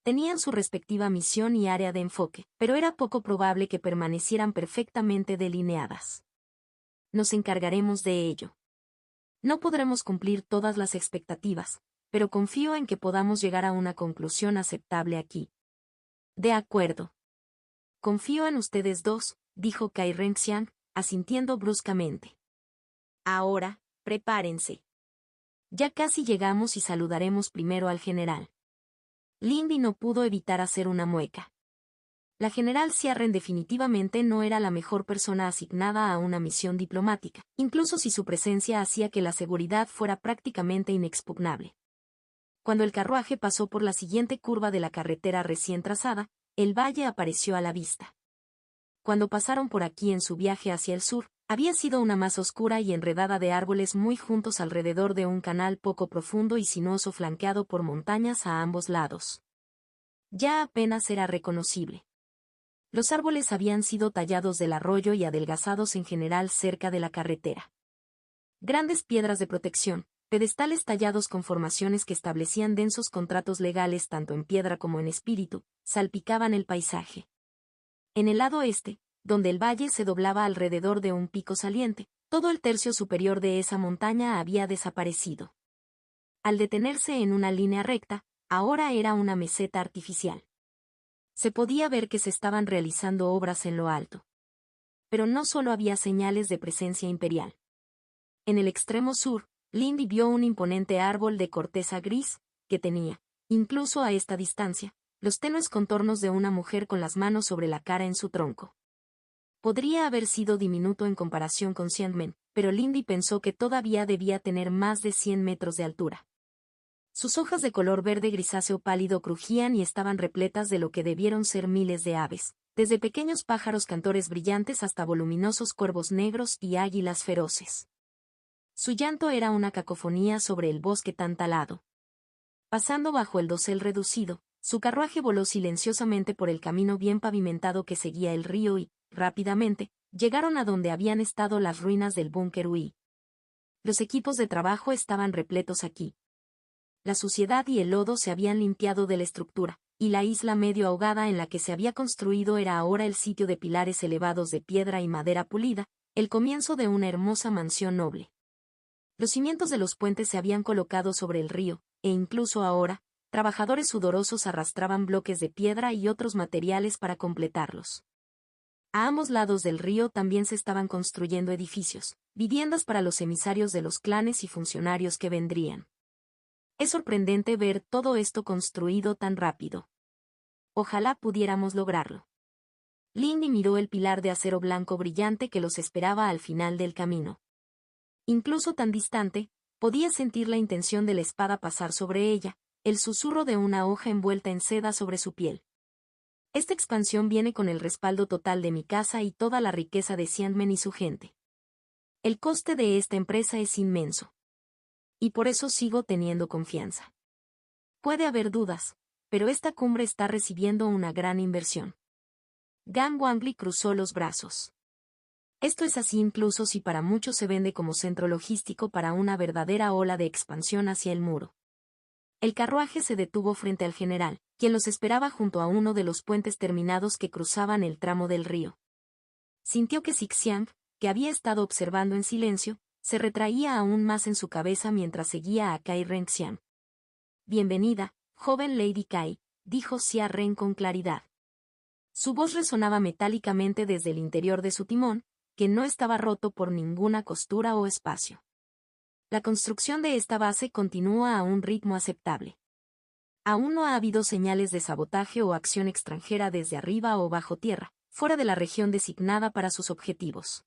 Tenían su respectiva misión y área de enfoque, pero era poco probable que permanecieran perfectamente delineadas. Nos encargaremos de ello. No podremos cumplir todas las expectativas, pero confío en que podamos llegar a una conclusión aceptable aquí. De acuerdo. Confío en ustedes dos, dijo Kai Renxian, asintiendo bruscamente. Ahora, prepárense. Ya casi llegamos y saludaremos primero al general. Lindy no pudo evitar hacer una mueca. La general Xiarren definitivamente no era la mejor persona asignada a una misión diplomática, incluso si su presencia hacía que la seguridad fuera prácticamente inexpugnable. Cuando el carruaje pasó por la siguiente curva de la carretera recién trazada, el valle apareció a la vista. Cuando pasaron por aquí en su viaje hacia el sur, había sido una masa oscura y enredada de árboles muy juntos alrededor de un canal poco profundo y sinuoso flanqueado por montañas a ambos lados. Ya apenas era reconocible. Los árboles habían sido tallados del arroyo y adelgazados en general cerca de la carretera. Grandes piedras de protección, pedestales tallados con formaciones que establecían densos contratos legales tanto en piedra como en espíritu, salpicaban el paisaje. En el lado este, donde el valle se doblaba alrededor de un pico saliente, todo el tercio superior de esa montaña había desaparecido. Al detenerse en una línea recta, ahora era una meseta artificial. Se podía ver que se estaban realizando obras en lo alto. Pero no solo había señales de presencia imperial. En el extremo sur, Lindy vio un imponente árbol de corteza gris, que tenía, incluso a esta distancia, los tenues contornos de una mujer con las manos sobre la cara en su tronco. Podría haber sido diminuto en comparación con Xiangmen, pero Lindy pensó que todavía debía tener más de 100 metros de altura. Sus hojas de color verde grisáceo pálido crujían y estaban repletas de lo que debieron ser miles de aves, desde pequeños pájaros cantores brillantes hasta voluminosos cuervos negros y águilas feroces. Su llanto era una cacofonía sobre el bosque tan talado. Pasando bajo el dosel reducido, su carruaje voló silenciosamente por el camino bien pavimentado que seguía el río y, rápidamente, llegaron a donde habían estado las ruinas del búnker Ui. Los equipos de trabajo estaban repletos aquí. La suciedad y el lodo se habían limpiado de la estructura, y la isla medio ahogada en la que se había construido era ahora el sitio de pilares elevados de piedra y madera pulida, el comienzo de una hermosa mansión noble. Los cimientos de los puentes se habían colocado sobre el río, e incluso ahora, trabajadores sudorosos arrastraban bloques de piedra y otros materiales para completarlos. A ambos lados del río también se estaban construyendo edificios, viviendas para los emisarios de los clanes y funcionarios que vendrían. Es sorprendente ver todo esto construido tan rápido. Ojalá pudiéramos lograrlo. Lindy miró el pilar de acero blanco brillante que los esperaba al final del camino. Incluso tan distante, podía sentir la intención de la espada pasar sobre ella, el susurro de una hoja envuelta en seda sobre su piel. Esta expansión viene con el respaldo total de mi casa y toda la riqueza de Xiangmen y su gente. El coste de esta empresa es inmenso. Y por eso sigo teniendo confianza. Puede haber dudas, pero esta cumbre está recibiendo una gran inversión. Gan Wangli cruzó los brazos. Esto es así incluso si para muchos se vende como centro logístico para una verdadera ola de expansión hacia el muro. El carruaje se detuvo frente al general, quien los esperaba junto a uno de los puentes terminados que cruzaban el tramo del río. Sintió que Zixiang, que había estado observando en silencio, se retraía aún más en su cabeza mientras seguía a Kai Renxian. Bienvenida, joven Lady Kai, dijo Xia Ren con claridad. Su voz resonaba metálicamente desde el interior de su timón, que no estaba roto por ninguna costura o espacio. La construcción de esta base continúa a un ritmo aceptable. Aún no ha habido señales de sabotaje o acción extranjera desde arriba o bajo tierra, fuera de la región designada para sus objetivos.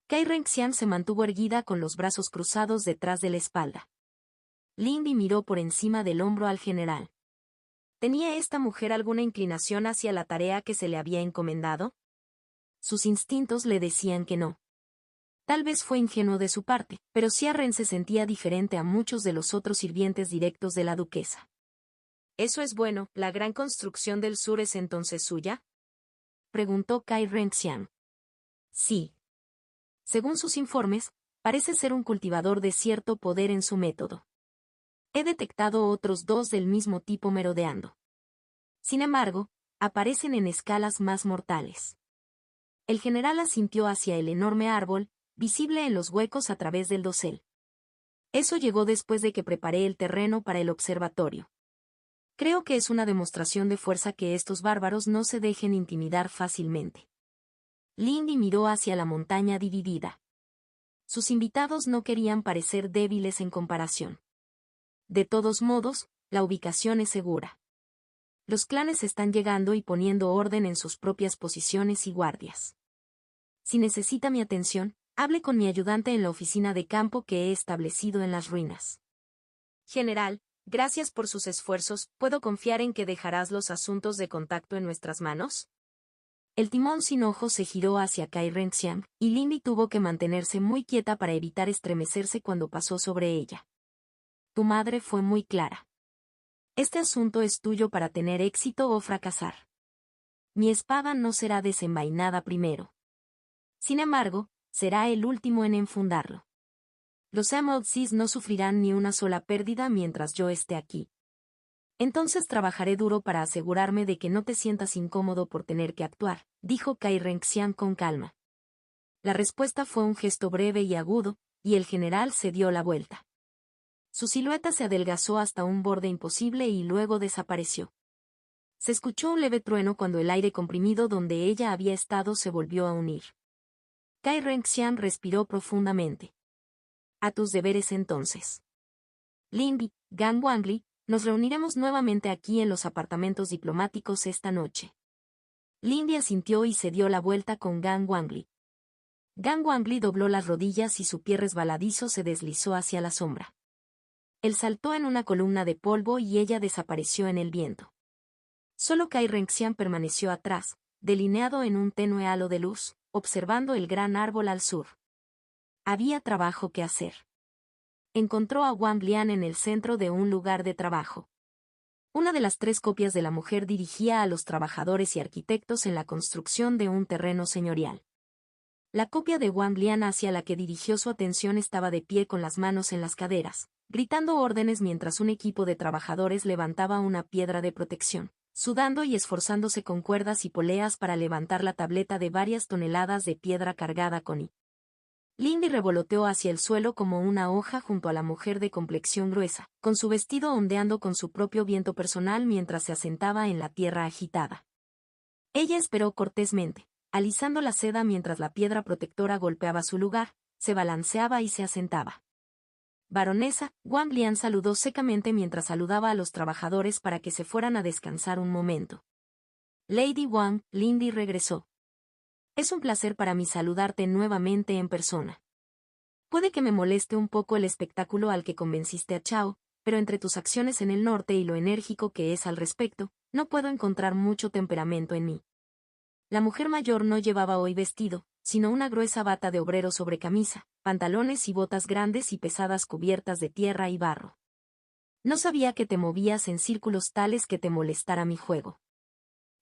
Kai Renxian se mantuvo erguida con los brazos cruzados detrás de la espalda. Lindy miró por encima del hombro al general. ¿Tenía esta mujer alguna inclinación hacia la tarea que se le había encomendado? Sus instintos le decían que no. Tal vez fue ingenuo de su parte, pero Xia Ren se sentía diferente a muchos de los otros sirvientes directos de la duquesa. ¿Eso es bueno? ¿La gran construcción del sur es entonces suya?, preguntó Kai Renxian. Sí. Según sus informes, parece ser un cultivador de cierto poder en su método. He detectado otros dos del mismo tipo merodeando. Sin embargo, aparecen en escalas más mortales. El general asintió hacia el enorme árbol, visible en los huecos a través del dosel. Eso llegó después de que preparé el terreno para el observatorio. Creo que es una demostración de fuerza que estos bárbaros no se dejen intimidar fácilmente. Lindy miró hacia la montaña dividida. Sus invitados no querían parecer débiles en comparación. De todos modos, la ubicación es segura. Los clanes están llegando y poniendo orden en sus propias posiciones y guardias. Si necesita mi atención, hable con mi ayudante en la oficina de campo que he establecido en las ruinas. General, gracias por sus esfuerzos. ¿Puedo confiar en que dejarás los asuntos de contacto en nuestras manos? El timón sin ojos se giró hacia Kai Renxian, y Lindy tuvo que mantenerse muy quieta para evitar estremecerse cuando pasó sobre ella. Tu madre fue muy clara. Este asunto es tuyo para tener éxito o fracasar. Mi espada no será desenvainada primero. Sin embargo, será el último en enfundarlo. Los Emerald Seas no sufrirán ni una sola pérdida mientras yo esté aquí. Entonces trabajaré duro para asegurarme de que no te sientas incómodo por tener que actuar, dijo Kai Renxian con calma. La respuesta fue un gesto breve y agudo, y el general se dio la vuelta. Su silueta se adelgazó hasta un borde imposible y luego desapareció. Se escuchó un leve trueno cuando el aire comprimido donde ella había estado se volvió a unir. Kai Renxian respiró profundamente. A tus deberes entonces. Lindy, Gang Wangli, nos reuniremos nuevamente aquí en los apartamentos diplomáticos esta noche. Lindy asintió y se dio la vuelta con Gang Wangli. Gang Wangli dobló las rodillas y su pie resbaladizo se deslizó hacia la sombra. Él saltó en una columna de polvo y ella desapareció en el viento. Solo Kai Renxian permaneció atrás, delineado en un tenue halo de luz, observando el gran árbol al sur. Había trabajo que hacer. Encontró a Wang Lian en el centro de un lugar de trabajo. Una de las 3 copias de la mujer dirigía a los trabajadores y arquitectos en la construcción de un terreno señorial. La copia de Wang Lian hacia la que dirigió su atención estaba de pie con las manos en las caderas, gritando órdenes mientras un equipo de trabajadores levantaba una piedra de protección, sudando y esforzándose con cuerdas y poleas para levantar la tableta de varias toneladas de piedra cargada con Lindy revoloteó hacia el suelo como una hoja junto a la mujer de complexión gruesa, con su vestido ondeando con su propio viento personal mientras se asentaba en la tierra agitada. Ella esperó cortésmente, alisando la seda mientras la piedra protectora golpeaba su lugar, se balanceaba y se asentaba. Baronesa, Wang Lian saludó secamente mientras saludaba a los trabajadores para que se fueran a descansar un momento. Lady Wang, Lindy regresó. Es un placer para mí saludarte nuevamente en persona. Puede que me moleste un poco el espectáculo al que convenciste a Chao, pero entre tus acciones en el norte y lo enérgico que es al respecto, no puedo encontrar mucho temperamento en mí. La mujer mayor no llevaba hoy vestido, sino una gruesa bata de obrero sobre camisa, pantalones y botas grandes y pesadas cubiertas de tierra y barro. No sabía que te movías en círculos tales que te molestara mi juego.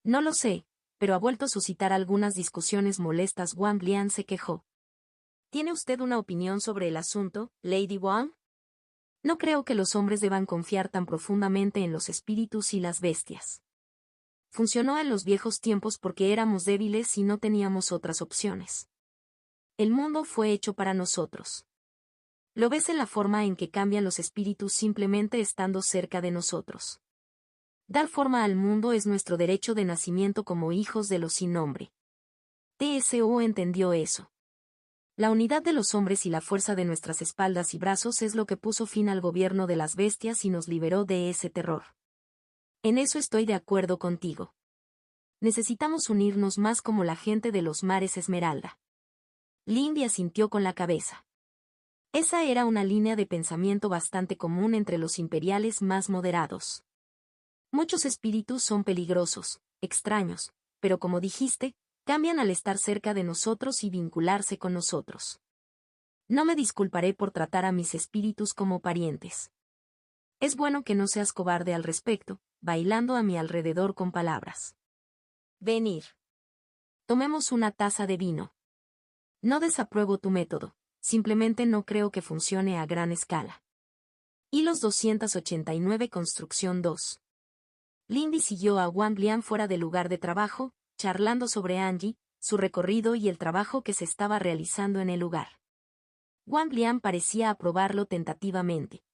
No lo sé, pero ha vuelto a suscitar algunas discusiones molestas. Wang Lian se quejó. ¿Tiene usted una opinión sobre el asunto, Lady Wang? No creo que los hombres deban confiar tan profundamente en los espíritus y las bestias. Funcionó en los viejos tiempos porque éramos débiles y no teníamos otras opciones. El mundo fue hecho para nosotros. Lo ves en la forma en que cambian los espíritus simplemente estando cerca de nosotros. Dar forma al mundo es nuestro derecho de nacimiento como hijos de los sin nombre. TSO entendió eso. La unidad de los hombres y la fuerza de nuestras espaldas y brazos es lo que puso fin al gobierno de las bestias y nos liberó de ese terror. En eso estoy de acuerdo contigo. Necesitamos unirnos más como la gente de los mares Esmeralda. Lindy asintió con la cabeza. Esa era una línea de pensamiento bastante común entre los imperiales más moderados. Muchos espíritus son peligrosos, extraños, pero como dijiste, cambian al estar cerca de nosotros y vincularse con nosotros. No me disculparé por tratar a mis espíritus como parientes. Es bueno que no seas cobarde al respecto, bailando a mi alrededor con palabras. Venir. Tomemos una taza de vino. No desapruebo tu método, simplemente no creo que funcione a gran escala. Hilos 289 Construcción 2. Lindy siguió a Wang Lian fuera del lugar de trabajo, charlando sobre Angie, su recorrido y el trabajo que se estaba realizando en el lugar. Wang Lian parecía aprobarlo tentativamente.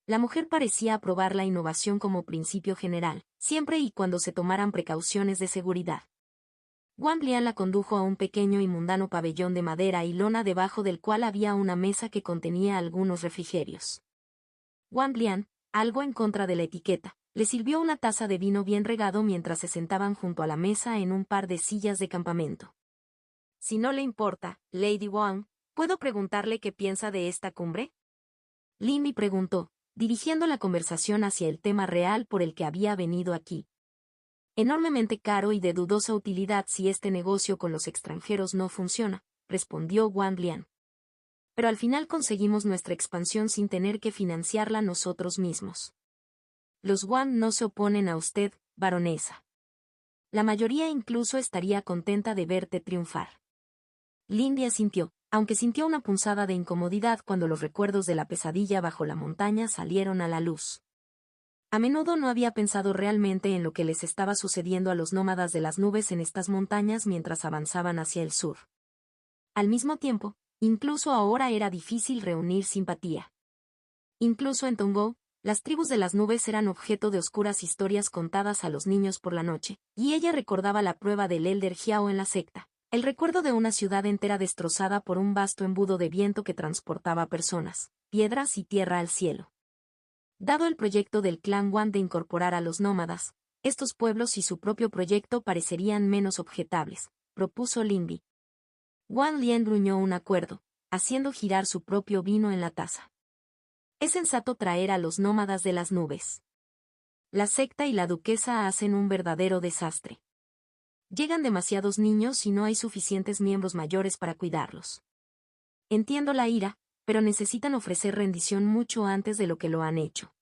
La mujer parecía aprobar la innovación como principio general, siempre y cuando se tomaran precauciones de seguridad. Wang Lian la condujo a un pequeño y mundano pabellón de madera y lona debajo del cual había una mesa que contenía algunos refrigerios. Wang Lian, algo en contra de la etiqueta, le sirvió una taza de vino bien regado mientras se sentaban junto a la mesa en un par de sillas de campamento. Si no le importa, Lady Wang, ¿puedo preguntarle qué piensa de esta cumbre? Lindy preguntó, dirigiendo la conversación hacia el tema real por el que había venido aquí. Enormemente caro y de dudosa utilidad si este negocio con los extranjeros no funciona, respondió Wang Lian. Pero al final conseguimos nuestra expansión sin tener que financiarla nosotros mismos. Los Wang no se oponen a usted, baronesa. La mayoría incluso estaría contenta de verte triunfar. Lindy asintió, aunque sintió una punzada de incomodidad cuando los recuerdos de la pesadilla bajo la montaña salieron a la luz. A menudo no había pensado realmente en lo que les estaba sucediendo a los nómadas de las nubes en estas montañas mientras avanzaban hacia el sur. Al mismo tiempo, incluso ahora era difícil reunir simpatía. Incluso en Tongou, las tribus de las nubes eran objeto de oscuras historias contadas a los niños por la noche, y ella recordaba la prueba del Elder Jiao en la secta, El recuerdo de una ciudad entera destrozada por un vasto embudo de viento que transportaba personas, piedras y tierra al cielo. Dado el proyecto del clan Wan de incorporar a los nómadas, estos pueblos y su propio proyecto parecerían menos objetables, propuso Lingbi. Wang Lian gruñó un acuerdo, haciendo girar su propio vino en la taza. Es sensato traer a los nómadas de las nubes. La secta y la duquesa hacen un verdadero desastre. Llegan demasiados niños y no hay suficientes miembros mayores para cuidarlos. Entiendo la ira, pero necesitan ofrecer rendición mucho antes de lo que lo han hecho.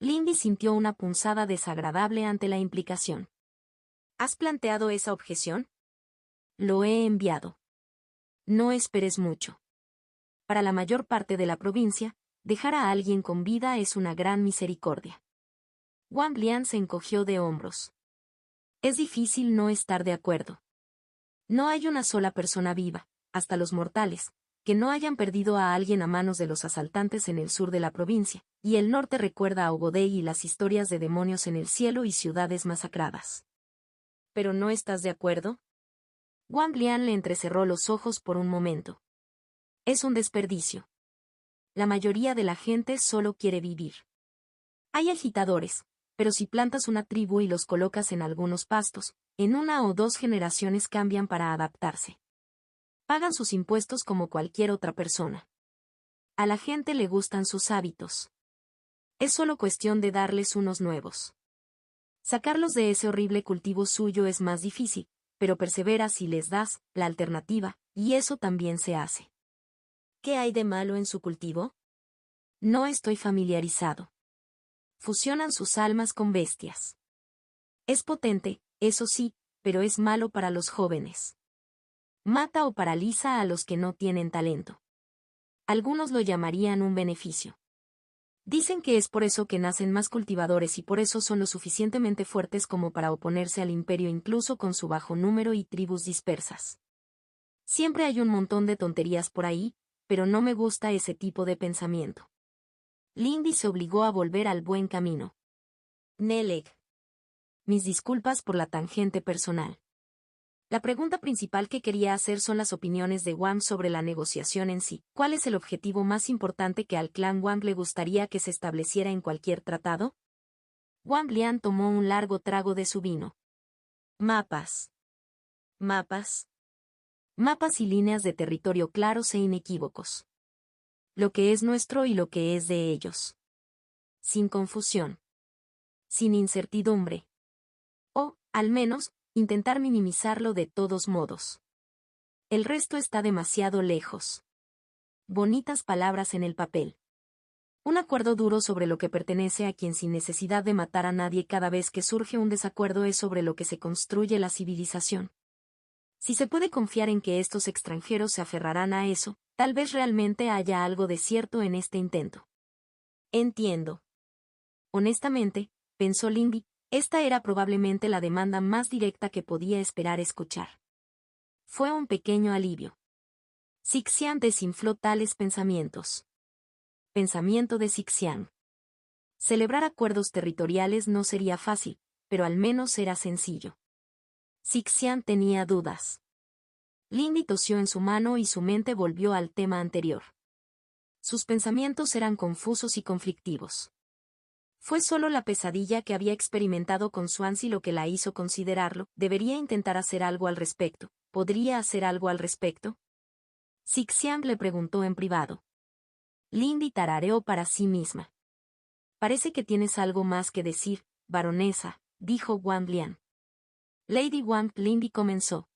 Lindy sintió una punzada desagradable ante la implicación. ¿Has planteado esa objeción? Lo he enviado. No esperes mucho. Para la mayor parte de la provincia, dejar a alguien con vida es una gran misericordia. Wang Lian se encogió de hombros. Es difícil no estar de acuerdo. No hay una sola persona viva, hasta los mortales, que no hayan perdido a alguien a manos de los asaltantes en el sur de la provincia, y el norte recuerda a Ogodei y las historias de demonios en el cielo y ciudades masacradas. ¿Pero no estás de acuerdo? Wang Lian le entrecerró los ojos por un momento. Es un desperdicio. La mayoría de la gente solo quiere vivir. Hay agitadores, pero si plantas una tribu y los colocas en algunos pastos, en 1 o 2 generaciones cambian para adaptarse. Pagan sus impuestos como cualquier otra persona. A la gente le gustan sus hábitos. Es solo cuestión de darles unos nuevos. Sacarlos de ese horrible cultivo suyo es más difícil, pero persevera si les das la alternativa, y eso también se hace. ¿Qué hay de malo en su cultivo? No estoy familiarizado. Fusionan sus almas con bestias. Es potente, eso sí, pero es malo para los jóvenes. Mata o paraliza a los que no tienen talento. Algunos lo llamarían un beneficio. Dicen que es por eso que nacen más cultivadores y por eso son lo suficientemente fuertes como para oponerse al imperio incluso con su bajo número y tribus dispersas. Siempre hay un montón de tonterías por ahí, pero no me gusta ese tipo de pensamiento. Lindy se obligó a volver al buen camino. Neleg. Mis disculpas por la tangente personal. La pregunta principal que quería hacer son las opiniones de Wang sobre la negociación en sí. ¿Cuál es el objetivo más importante que al clan Wang le gustaría que se estableciera en cualquier tratado? Wang Lian tomó un largo trago de su vino. Mapas. Mapas. Mapas y líneas de territorio claros e inequívocos. Lo que es nuestro y lo que es de ellos. Sin confusión. Sin incertidumbre. O, al menos, intentar minimizarlo de todos modos. El resto está demasiado lejos. Bonitas palabras en el papel. Un acuerdo duro sobre lo que pertenece a quien sin necesidad de matar a nadie cada vez que surge un desacuerdo es sobre lo que se construye la civilización. Si se puede confiar en que estos extranjeros se aferrarán a eso, tal vez realmente haya algo de cierto en este intento. Entiendo. Honestamente, pensó Lindy, esta era probablemente la demanda más directa que podía esperar escuchar. Fue un pequeño alivio. Sixian desinfló tales pensamientos. Pensamiento de Sixian. Celebrar acuerdos territoriales no sería fácil, pero al menos era sencillo. Sixian tenía dudas. Lindy tosió en su mano y su mente volvió al tema anterior. Sus pensamientos eran confusos y conflictivos. Fue solo la pesadilla que había experimentado con Swansea lo que la hizo considerarlo. ¿Debería intentar hacer algo al respecto? ¿Podría hacer algo al respecto? Sixian le preguntó en privado. Lindy tarareó para sí misma. Parece que tienes algo más que decir, baronesa, dijo Wang Lian. Lady Wang. Lindy comenzó.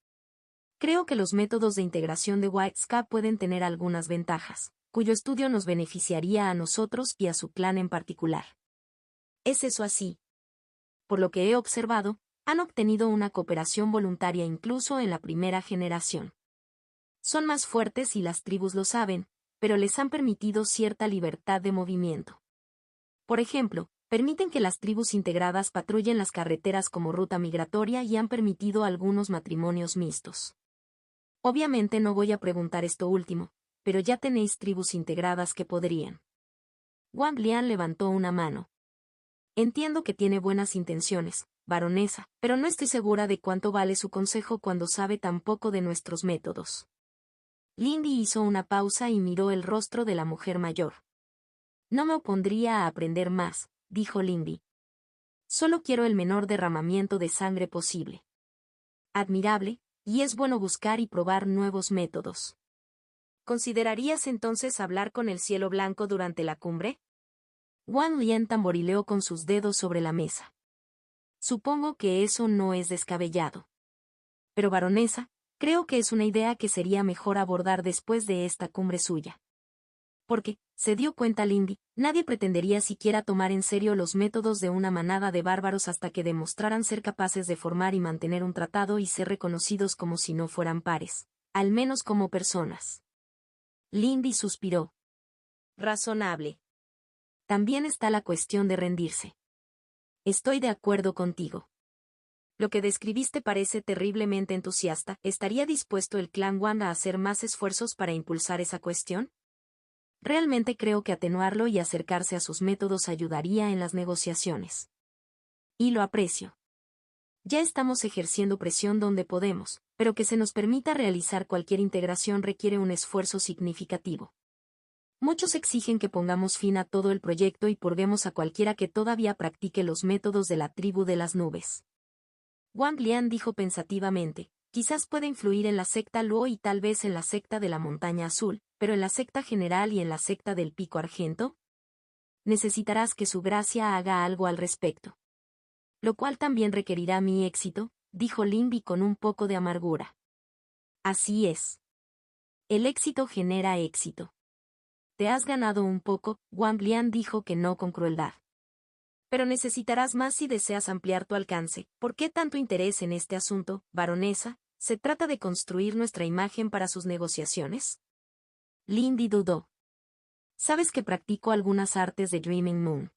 Creo que los métodos de integración de White Scar pueden tener algunas ventajas, cuyo estudio nos beneficiaría a nosotros y a su clan en particular. ¿Es eso así? Por lo que he observado, han obtenido una cooperación voluntaria incluso en la primera generación. Son más fuertes y las tribus lo saben, pero les han permitido cierta libertad de movimiento. Por ejemplo, permiten que las tribus integradas patrullen las carreteras como ruta migratoria y han permitido algunos matrimonios mixtos. Obviamente no voy a preguntar esto último, pero ya tenéis tribus integradas que podrían. Wang Lian levantó una mano. Entiendo que tiene buenas intenciones, baronesa, pero no estoy segura de cuánto vale su consejo cuando sabe tan poco de nuestros métodos. Lindy hizo una pausa y miró el rostro de la mujer mayor. No me opondría a aprender más, dijo Lindy. Solo quiero el menor derramamiento de sangre posible. Admirable, y es bueno buscar y probar nuevos métodos. ¿Considerarías entonces hablar con el cielo blanco durante la cumbre? Wang Lian tamborileó con sus dedos sobre la mesa. Supongo que eso no es descabellado. Pero baronesa, creo que es una idea que sería mejor abordar después de esta cumbre suya. Porque, se dio cuenta Lindy, nadie pretendería siquiera tomar en serio los métodos de una manada de bárbaros hasta que demostraran ser capaces de formar y mantener un tratado y ser reconocidos como si no fueran pares, al menos como personas. Lindy suspiró. Razonable. También está la cuestión de rendirse. Estoy de acuerdo contigo. Lo que describiste parece terriblemente entusiasta. ¿Estaría dispuesto el clan Wang a hacer más esfuerzos para impulsar esa cuestión? Realmente creo que atenuarlo y acercarse a sus métodos ayudaría en las negociaciones. Y lo aprecio. Ya estamos ejerciendo presión donde podemos, pero que se nos permita realizar cualquier integración requiere un esfuerzo significativo. Muchos exigen que pongamos fin a todo el proyecto y purguemos a cualquiera que todavía practique los métodos de la tribu de las nubes. Wang Lian dijo pensativamente, quizás pueda influir en la secta Luo y tal vez en la secta de la Montaña Azul, pero en la secta general y en la secta del Pico Argento. Necesitarás que su gracia haga algo al respecto. Lo cual también requerirá mi éxito, dijo Lindy con un poco de amargura. Así es. El éxito genera éxito. Te has ganado un poco, Wang Lian dijo que no con crueldad. Pero necesitarás más si deseas ampliar tu alcance. ¿Por qué tanto interés en este asunto, baronesa? ¿Se trata de construir nuestra imagen para sus negociaciones? Lindy dudó. Sabes que practico algunas artes de Dreaming Moon.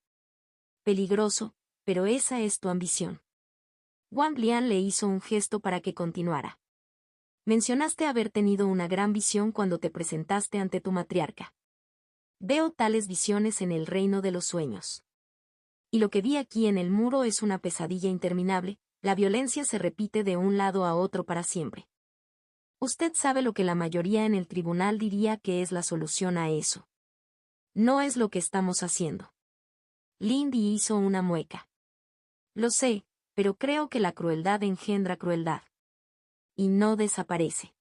Peligroso, pero esa es tu ambición. Wang Lian le hizo un gesto para que continuara. Mencionaste haber tenido una gran visión cuando te presentaste ante tu matriarca. Veo tales visiones en el reino de los sueños. Y lo que vi aquí en el muro es una pesadilla interminable, la violencia se repite de un lado a otro para siempre. Usted sabe lo que la mayoría en el tribunal diría que es la solución a eso. No es lo que estamos haciendo. Lindy hizo una mueca. Lo sé, pero creo que la crueldad engendra crueldad. Y no desaparece.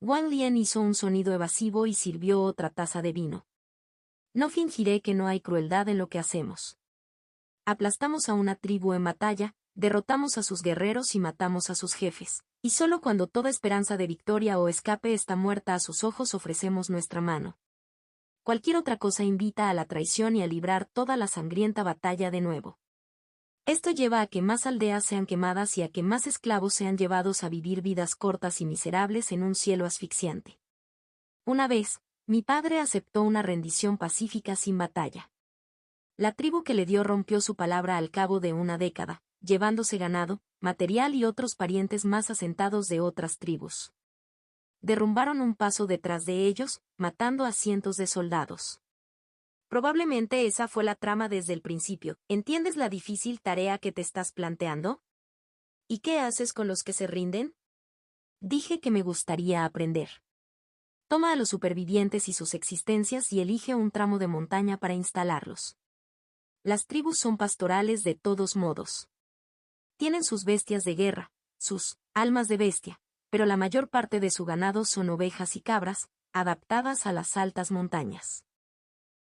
Wang Lian hizo un sonido evasivo y sirvió otra taza de vino. No fingiré que no hay crueldad en lo que hacemos. Aplastamos a una tribu en batalla, derrotamos a sus guerreros y matamos a sus jefes, y solo cuando toda esperanza de victoria o escape está muerta a sus ojos ofrecemos nuestra mano. Cualquier otra cosa invita a la traición y a librar toda la sangrienta batalla de nuevo. Esto lleva a que más aldeas sean quemadas y a que más esclavos sean llevados a vivir vidas cortas y miserables en un cielo asfixiante. Una vez, mi padre aceptó una rendición pacífica sin batalla. La tribu que le dio rompió su palabra al cabo de una década, llevándose ganado, material y otros parientes más asentados de otras tribus. Derrumbaron un paso detrás de ellos, matando a cientos de soldados. Probablemente esa fue la trama desde el principio. ¿Entiendes la difícil tarea que te estás planteando? ¿Y qué haces con los que se rinden? Dije que me gustaría aprender. Toma a los supervivientes y sus existencias y elige un tramo de montaña para instalarlos. Las tribus son pastorales de todos modos. Tienen sus bestias de guerra, sus almas de bestia, pero la mayor parte de su ganado son ovejas y cabras, adaptadas a las altas montañas.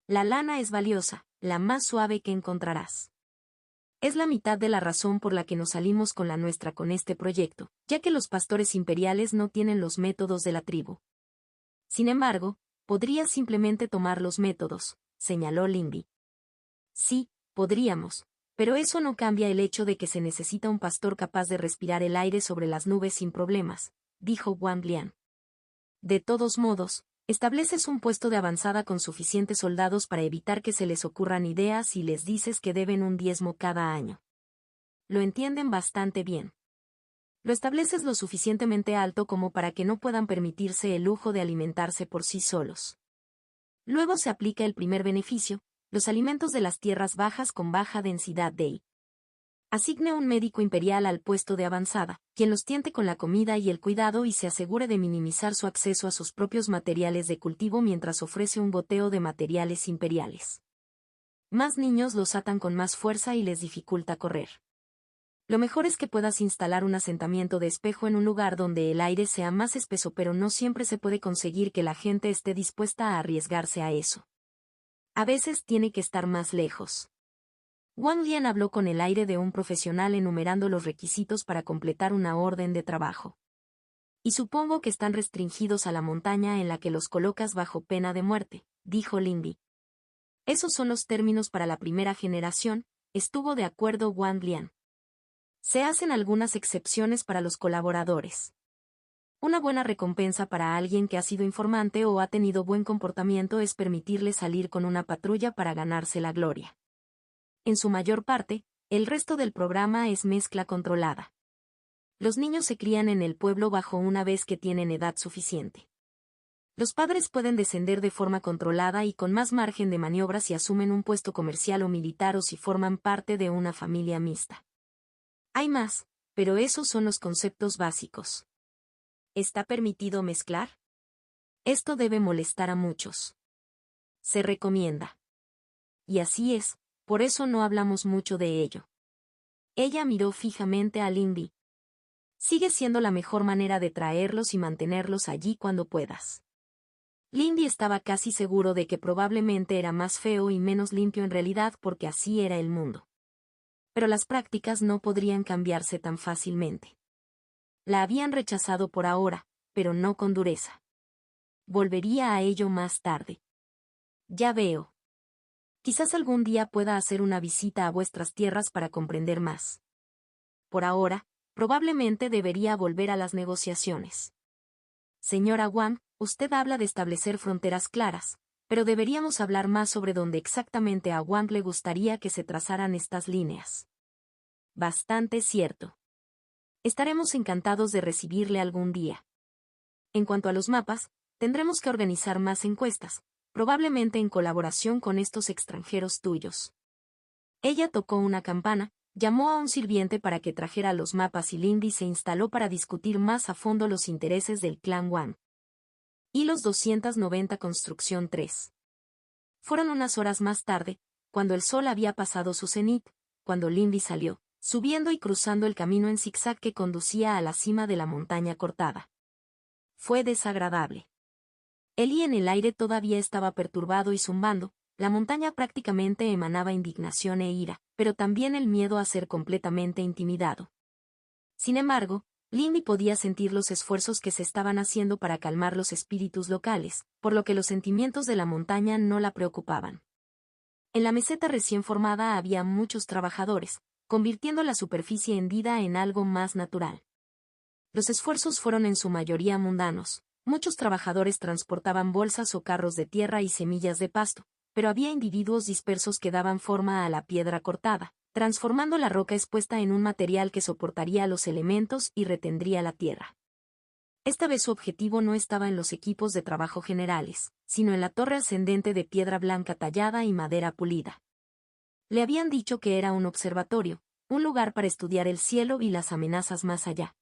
La lana es valiosa, la más suave que encontrarás. Es la mitad de la razón por la que nos salimos con la nuestra con este proyecto, ya que los pastores imperiales no tienen los métodos de la tribu. Sin embargo, podrías simplemente tomar los métodos, señaló Lindy. Sí, podríamos, pero eso no cambia el hecho de que se necesita un pastor capaz de respirar el aire sobre las nubes sin problemas, dijo Wang Lian. De todos modos, estableces un puesto de avanzada con suficientes soldados para evitar que se les ocurran ideas y les dices que deben un diezmo cada año. Lo entienden bastante bien. Lo estableces lo suficientemente alto como para que no puedan permitirse el lujo de alimentarse por sí solos. Luego se aplica el primer beneficio, los alimentos de las tierras bajas con baja densidad de I. Asigne un médico imperial al puesto de avanzada, quien los tiente con la comida y el cuidado y se asegure de minimizar su acceso a sus propios materiales de cultivo mientras ofrece un goteo de materiales imperiales. Más niños los atan con más fuerza y les dificulta correr. Lo mejor es que puedas instalar un asentamiento de espejo en un lugar donde el aire sea más espeso, pero no siempre se puede conseguir que la gente esté dispuesta a arriesgarse a eso. A veces tiene que estar más lejos. Wang Lian habló con el aire de un profesional enumerando los requisitos para completar una orden de trabajo. Y supongo que están restringidos a la montaña en la que los colocas bajo pena de muerte, dijo Lin Bi. Esos son los términos para la primera generación, estuvo de acuerdo Wang Lian. Se hacen algunas excepciones para los colaboradores. Una buena recompensa para alguien que ha sido informante o ha tenido buen comportamiento es permitirle salir con una patrulla para ganarse la gloria. En su mayor parte, el resto del programa es mezcla controlada. Los niños se crían en el pueblo bajo una vez que tienen edad suficiente. Los padres pueden descender de forma controlada y con más margen de maniobra si asumen un puesto comercial o militar o si forman parte de una familia mixta. Hay más, pero esos son los conceptos básicos. ¿Está permitido mezclar? Esto debe molestar a muchos. Se recomienda. Y así es, por eso no hablamos mucho de ello. Ella miró fijamente a Lin Bi. Sigue siendo la mejor manera de traerlos y mantenerlos allí cuando puedas. Lin Bi estaba casi seguro de que probablemente era más feo y menos limpio en realidad porque así era el mundo. Pero las prácticas no podrían cambiarse tan fácilmente. La habían rechazado por ahora, pero no con dureza. Volvería a ello más tarde. Ya veo. Quizás algún día pueda hacer una visita a vuestras tierras para comprender más. Por ahora, probablemente debería volver a las negociaciones. Señora Wang, usted habla de establecer fronteras claras, pero deberíamos hablar más sobre dónde exactamente a Wang le gustaría que se trazaran estas líneas. Bastante cierto. Estaremos encantados de recibirle algún día. En cuanto a los mapas, tendremos que organizar más encuestas, probablemente en colaboración con estos extranjeros tuyos. Ella tocó una campana, llamó a un sirviente para que trajera los mapas y Lin Bi se instaló para discutir más a fondo los intereses del clan Wang. Y los 290 Construcción 3. Fueron unas horas más tarde, cuando el sol había pasado su cenit, cuando Lin Bi salió, subiendo y cruzando el camino en zigzag que conducía a la cima de la montaña cortada. Fue desagradable. Eli en el aire todavía estaba perturbado y zumbando, la montaña prácticamente emanaba indignación e ira, pero también el miedo a ser completamente intimidado. Sin embargo, Lin Bi podía sentir los esfuerzos que se estaban haciendo para calmar los espíritus locales, por lo que los sentimientos de la montaña no la preocupaban. En la meseta recién formada había muchos trabajadores, convirtiendo la superficie hendida en algo más natural. Los esfuerzos fueron en su mayoría mundanos. Muchos trabajadores transportaban bolsas o carros de tierra y semillas de pasto, pero había individuos dispersos que daban forma a la piedra cortada, transformando la roca expuesta en un material que soportaría los elementos y retendría la tierra. Esta vez su objetivo no estaba en los equipos de trabajo generales, sino en la torre ascendente de piedra blanca tallada y madera pulida. Le habían dicho que era un observatorio, un lugar para estudiar el cielo y las amenazas más allá.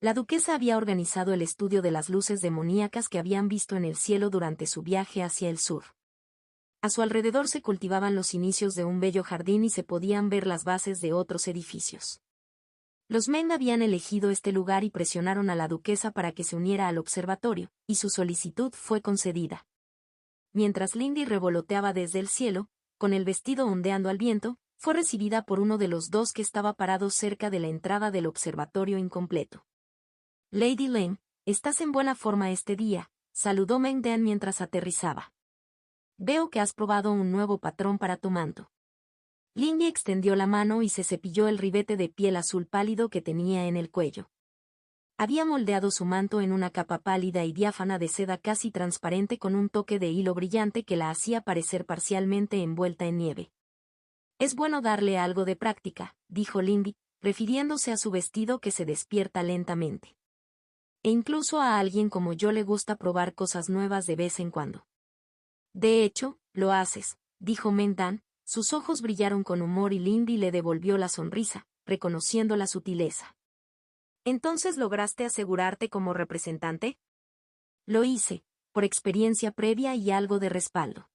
La duquesa había organizado el estudio de las luces demoníacas que habían visto en el cielo durante su viaje hacia el sur. A su alrededor se cultivaban los inicios de un bello jardín y se podían ver las bases de otros edificios. Los Meng habían elegido este lugar y presionaron a la duquesa para que se uniera al observatorio, y su solicitud fue concedida. Mientras Lin Bi revoloteaba desde el cielo, con el vestido ondeando al viento, fue recibida por uno de los dos que estaba parado cerca de la entrada del observatorio incompleto. Lady Leng, estás en buena forma este día, saludó Meng Dan mientras aterrizaba. Veo que has probado un nuevo patrón para tu manto. Lin Bi extendió la mano y se cepilló el ribete de piel azul pálido que tenía en el cuello. Había moldeado su manto en una capa pálida y diáfana de seda casi transparente con un toque de hilo brillante que la hacía parecer parcialmente envuelta en nieve. Es bueno darle algo de práctica, dijo Lin Bi, refiriéndose a su vestido que se despierta lentamente. E incluso a alguien como yo le gusta probar cosas nuevas de vez en cuando. De hecho, lo haces, dijo Meng Dan, Sus ojos brillaron con humor y Lindy le devolvió la sonrisa, reconociendo la sutileza. ¿Entonces lograste asegurarte como representante? Lo hice, por experiencia previa y algo de respaldo.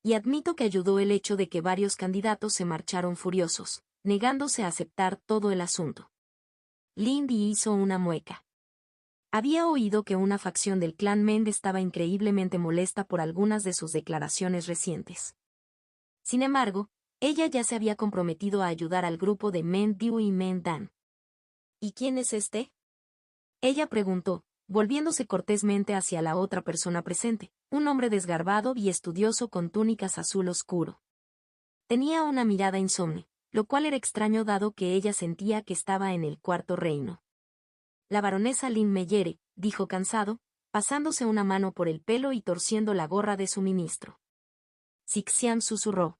Y admito que ayudó el hecho de que varios candidatos se marcharon furiosos, negándose a aceptar todo el asunto. Lindy hizo una mueca. Había oído que una facción del clan Mend estaba increíblemente molesta por algunas de sus declaraciones recientes. Sin embargo, ella ya se había comprometido a ayudar al grupo de Mend Diu y Mend Dan. ¿Y quién es este? Ella preguntó, volviéndose cortésmente hacia la otra persona presente, un hombre desgarbado y estudioso con túnicas azul oscuro. Tenía una mirada insomne, lo cual era extraño dado que ella sentía que estaba en el cuarto reino. La baronesa Lynn Meyere, dijo cansado, pasándose una mano por el pelo y torciendo la gorra de su ministro. Sixian susurró.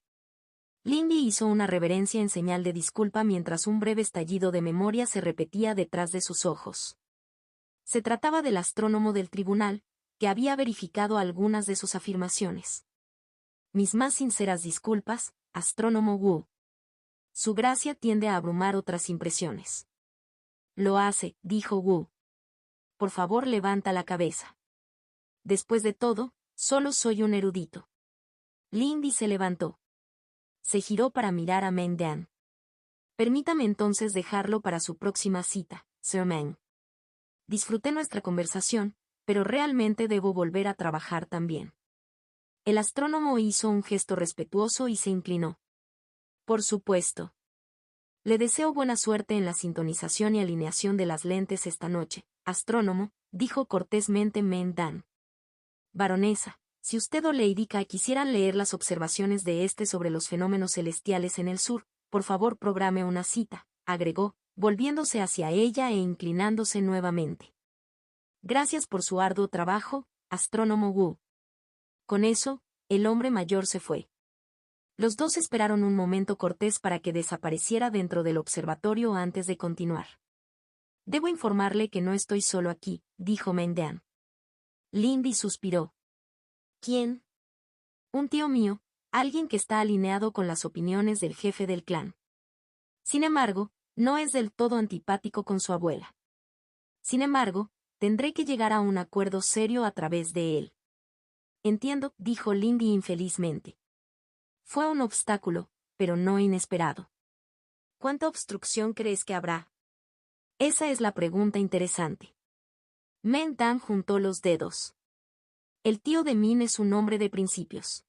Lindy hizo una reverencia en señal de disculpa mientras un breve estallido de memoria se repetía detrás de sus ojos. Se trataba del astrónomo del tribunal, que había verificado algunas de sus afirmaciones. Mis más sinceras disculpas, astrónomo Wu. Su gracia tiende a abrumar otras impresiones. Lo hace, dijo Wu. Por favor, levanta la cabeza. Después de todo, solo soy un erudito. Lindy se levantó. Se giró para mirar a Meng Dan. Permítame entonces dejarlo para su próxima cita, Sir Meng. Disfruté nuestra conversación, pero realmente debo volver a trabajar también. El astrónomo hizo un gesto respetuoso y se inclinó. Por supuesto. Le deseo buena suerte en la sintonización y alineación de las lentes esta noche, astrónomo, dijo cortésmente Meng Dan. Baronesa, si usted o Lady Ka quisieran leer las observaciones de este sobre los fenómenos celestiales en el sur, por favor programe una cita, agregó, volviéndose hacia ella e inclinándose nuevamente. Gracias por su arduo trabajo, astrónomo Wu. Con eso, el hombre mayor se fue. Los dos esperaron un momento cortés para que desapareciera dentro del observatorio antes de continuar. Debo informarle que no estoy solo aquí, dijo Meng Dan. Lindy suspiró. ¿Quién? Un tío mío, alguien que está alineado con las opiniones del jefe del clan. Sin embargo, no es del todo antipático con su abuela. Sin embargo, tendré que llegar a un acuerdo serio a través de él. Entiendo, dijo Lindy infelizmente. Fue un obstáculo, pero no inesperado. ¿Cuánta obstrucción crees que habrá? Esa es la pregunta interesante. Meng Dan juntó los dedos. El tío de Min es un hombre de principios.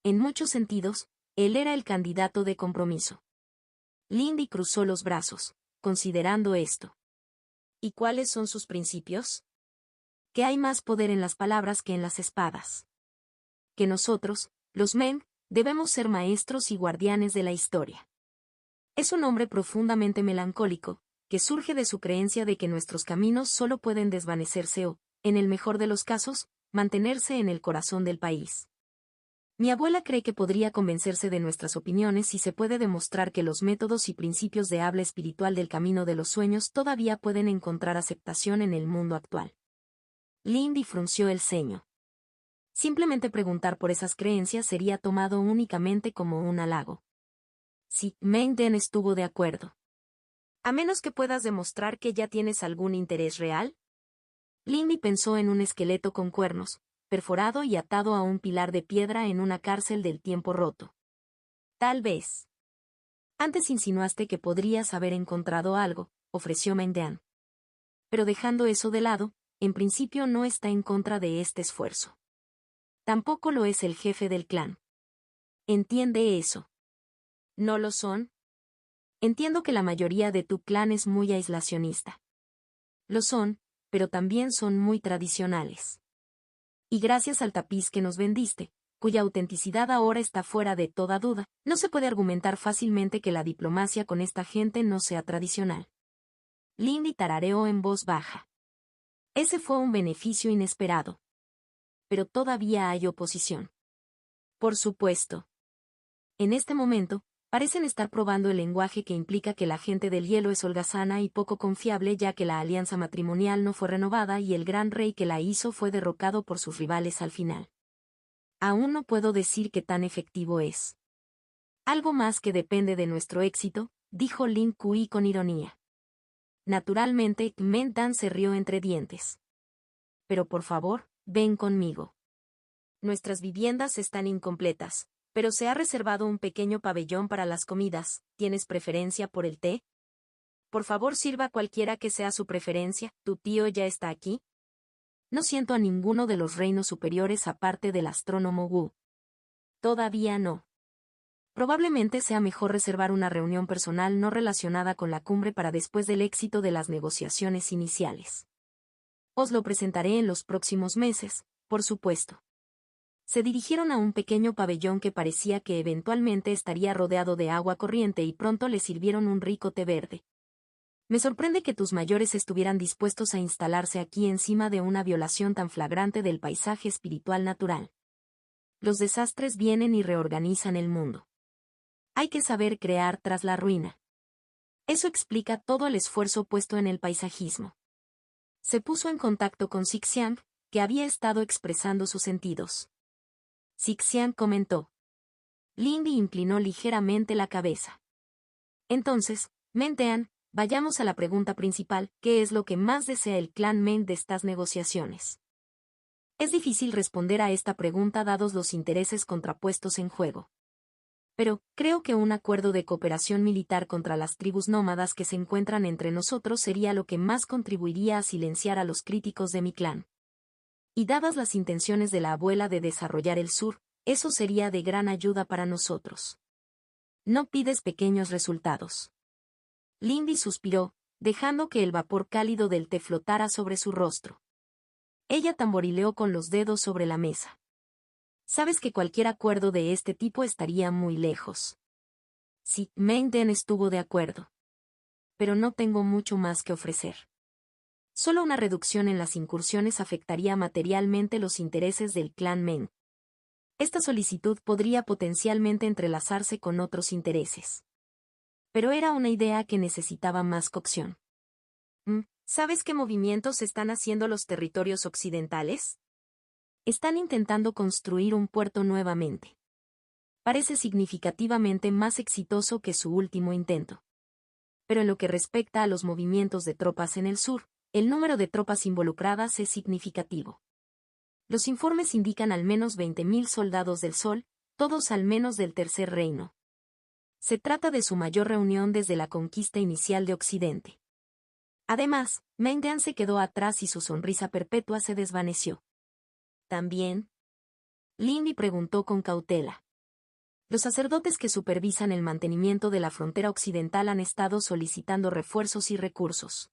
En muchos sentidos, él era el candidato de compromiso. Lindy cruzó los brazos, considerando esto. ¿Y cuáles son sus principios? Que hay más poder en las palabras que en las espadas. Que nosotros, los Meng, debemos ser maestros y guardianes de la historia. Es un hombre profundamente melancólico, que surge de su creencia de que nuestros caminos solo pueden desvanecerse o, en el mejor de los casos, mantenerse en el corazón del país. Mi abuela cree que podría convencerse de nuestras opiniones si se puede demostrar que los métodos y principios de habla espiritual del camino de los sueños todavía pueden encontrar aceptación en el mundo actual. Lindy frunció el ceño. Simplemente preguntar por esas creencias sería tomado únicamente como un halago. Sí, Meng Dan estuvo de acuerdo. A menos que puedas demostrar que ya tienes algún interés real. Lindy pensó en un esqueleto con cuernos, perforado y atado a un pilar de piedra en una cárcel del tiempo roto. Tal vez. Antes insinuaste que podrías haber encontrado algo, ofreció Meng Dan. Pero dejando eso de lado, en principio no está en contra de este esfuerzo. Tampoco lo es el jefe del clan. ¿Entiende eso? ¿No lo son? Entiendo que la mayoría de tu clan es muy aislacionista. Lo son, pero también son muy tradicionales. Y gracias al tapiz que nos vendiste, cuya autenticidad ahora está fuera de toda duda, no se puede argumentar fácilmente que la diplomacia con esta gente no sea tradicional. Lindy tarareó en voz baja. Ese fue un beneficio inesperado. Pero todavía hay oposición. Por supuesto. En este momento, parecen estar probando el lenguaje que implica que la gente del hielo es holgazana y poco confiable ya que la alianza matrimonial no fue renovada y el gran rey que la hizo fue derrocado por sus rivales al final. Aún no puedo decir qué tan efectivo es. Algo más que depende de nuestro éxito, dijo Lin Kui con ironía. Naturalmente, Meng-Dan se rió entre dientes. Pero por favor, ven conmigo. Nuestras viviendas están incompletas, pero se ha reservado un pequeño pabellón para las comidas. ¿Tienes preferencia por el té? Por favor, sirva cualquiera que sea su preferencia. ¿Tu tío ya está aquí? No siento a ninguno de los reinos superiores aparte del astrónomo Wu. Todavía no. Probablemente sea mejor reservar una reunión personal no relacionada con la cumbre para después del éxito de las negociaciones iniciales. Os lo presentaré en los próximos meses, por supuesto. Se dirigieron a un pequeño pabellón que parecía que eventualmente estaría rodeado de agua corriente y pronto le sirvieron un rico té verde. Me sorprende que tus mayores estuvieran dispuestos a instalarse aquí encima de una violación tan flagrante del paisaje espiritual natural. Los desastres vienen y reorganizan el mundo. Hay que saber crear tras la ruina. Eso explica todo el esfuerzo puesto en el paisajismo. Se puso en contacto con Sixiang, que había estado expresando sus sentidos. Sixiang comentó. Lindy inclinó ligeramente la cabeza. Entonces, Meng-Dan, vayamos a la pregunta principal, ¿qué es lo que más desea el clan Meng de estas negociaciones? Es difícil responder a esta pregunta dados los intereses contrapuestos en juego. Pero, creo que un acuerdo de cooperación militar contra las tribus nómadas que se encuentran entre nosotros sería lo que más contribuiría a silenciar a los críticos de mi clan. Y dadas las intenciones de la abuela de desarrollar el sur, eso sería de gran ayuda para nosotros. No pides pequeños resultados. Lindy suspiró, dejando que el vapor cálido del té flotara sobre su rostro. Ella tamborileó con los dedos sobre la mesa. Sabes que cualquier acuerdo de este tipo estaría muy lejos. Sí, Meng-Dan estuvo de acuerdo. Pero no tengo mucho más que ofrecer. Solo una reducción en las incursiones afectaría materialmente los intereses del clan Meng. Esta solicitud podría potencialmente entrelazarse con otros intereses. Pero era una idea que necesitaba más cocción. ¿Sabes qué movimientos están haciendo los territorios occidentales? Están intentando construir un puerto nuevamente. Parece significativamente más exitoso que su último intento. Pero en lo que respecta a los movimientos de tropas en el sur, el número de tropas involucradas es significativo. Los informes indican al menos 20.000 soldados del Sol, todos al menos del Tercer Reino. Se trata de su mayor reunión desde la conquista inicial de Occidente. Además, Meng-Dan se quedó atrás y su sonrisa perpetua se desvaneció. ¿También? Lindy preguntó con cautela. Los sacerdotes que supervisan el mantenimiento de la frontera occidental han estado solicitando refuerzos y recursos.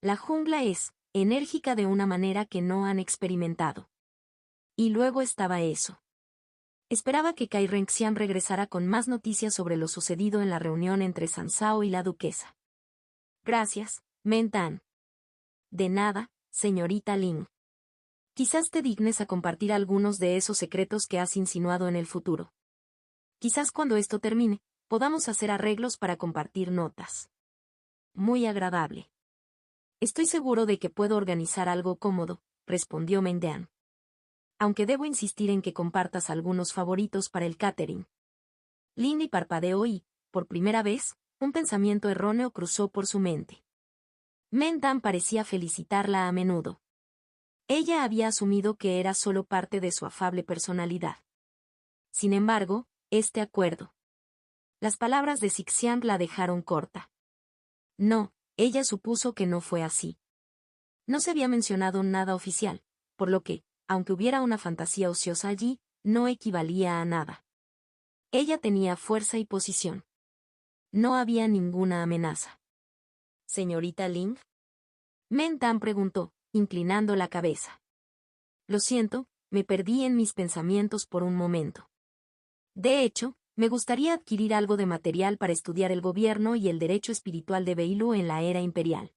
La jungla es enérgica de una manera que no han experimentado. Y luego estaba eso. Esperaba que Kai Renxian regresara con más noticias sobre lo sucedido en la reunión entre Sansao y la duquesa. Gracias, Meng-Dan. De nada, señorita Lin. Quizás te dignes a compartir algunos de esos secretos que has insinuado en el futuro. Quizás cuando esto termine, podamos hacer arreglos para compartir notas. Muy agradable. Estoy seguro de que puedo organizar algo cómodo, respondió Meng-Dan. Aunque debo insistir en que compartas algunos favoritos para el catering. Lindy parpadeó y, por primera vez, un pensamiento erróneo cruzó por su mente. Meng-Dan parecía felicitarla a menudo. Ella había asumido que era solo parte de su afable personalidad. Sin embargo, este acuerdo. Las palabras de Sixiang la dejaron corta. No, ella supuso que no fue así. No se había mencionado nada oficial, por lo que, aunque hubiera una fantasía ociosa allí, no equivalía a nada. Ella tenía fuerza y posición. No había ninguna amenaza. ¿Señorita Ling? Meng-Dan preguntó, inclinando la cabeza. Lo siento, me perdí en mis pensamientos por un momento. De hecho, me gustaría adquirir algo de material para estudiar el gobierno y el derecho espiritual de Beilu en la era imperial.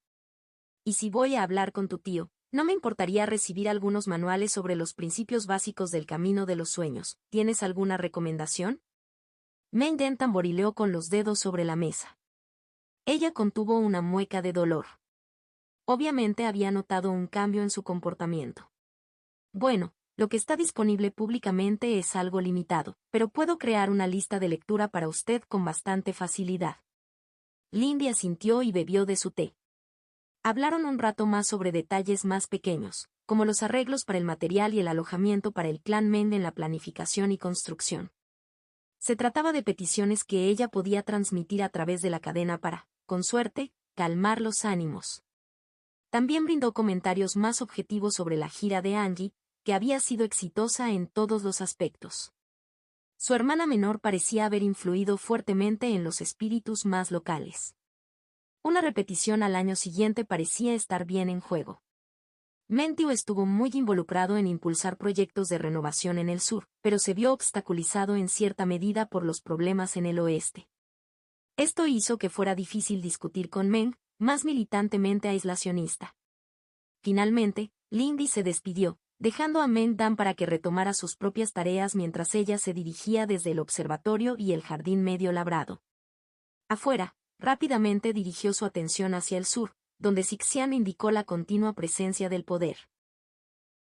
Y si voy a hablar con tu tío, no me importaría recibir algunos manuales sobre los principios básicos del camino de los sueños. ¿Tienes alguna recomendación? Meng-Dan tamborileó con los dedos sobre la mesa. Ella contuvo una mueca de dolor. Obviamente había notado un cambio en su comportamiento. Bueno, Lo que está disponible públicamente es algo limitado, pero puedo crear una lista de lectura para usted con bastante facilidad. Lindy asintió y bebió de su té. Hablaron un rato más sobre detalles más pequeños, como los arreglos para el material y el alojamiento para el clan Mend en la planificación y construcción. Se trataba de peticiones que ella podía transmitir a través de la cadena para, con suerte, calmar los ánimos. También brindó comentarios más objetivos sobre la gira de Angie, que había sido exitosa en todos los aspectos. Su hermana menor parecía haber influido fuertemente en los espíritus más locales. Una repetición al año siguiente parecía estar bien en juego. Mentio estuvo muy involucrado en impulsar proyectos de renovación en el sur, pero se vio obstaculizado en cierta medida por los problemas en el oeste. Esto hizo que fuera difícil discutir con Meng, más militantemente aislacionista. Finalmente, Lindy se despidió, dejando a Meng Dan para que retomara sus propias tareas mientras ella se dirigía desde el observatorio y el jardín medio labrado. Afuera, rápidamente dirigió su atención hacia el sur, donde Sixian indicó la continua presencia del poder.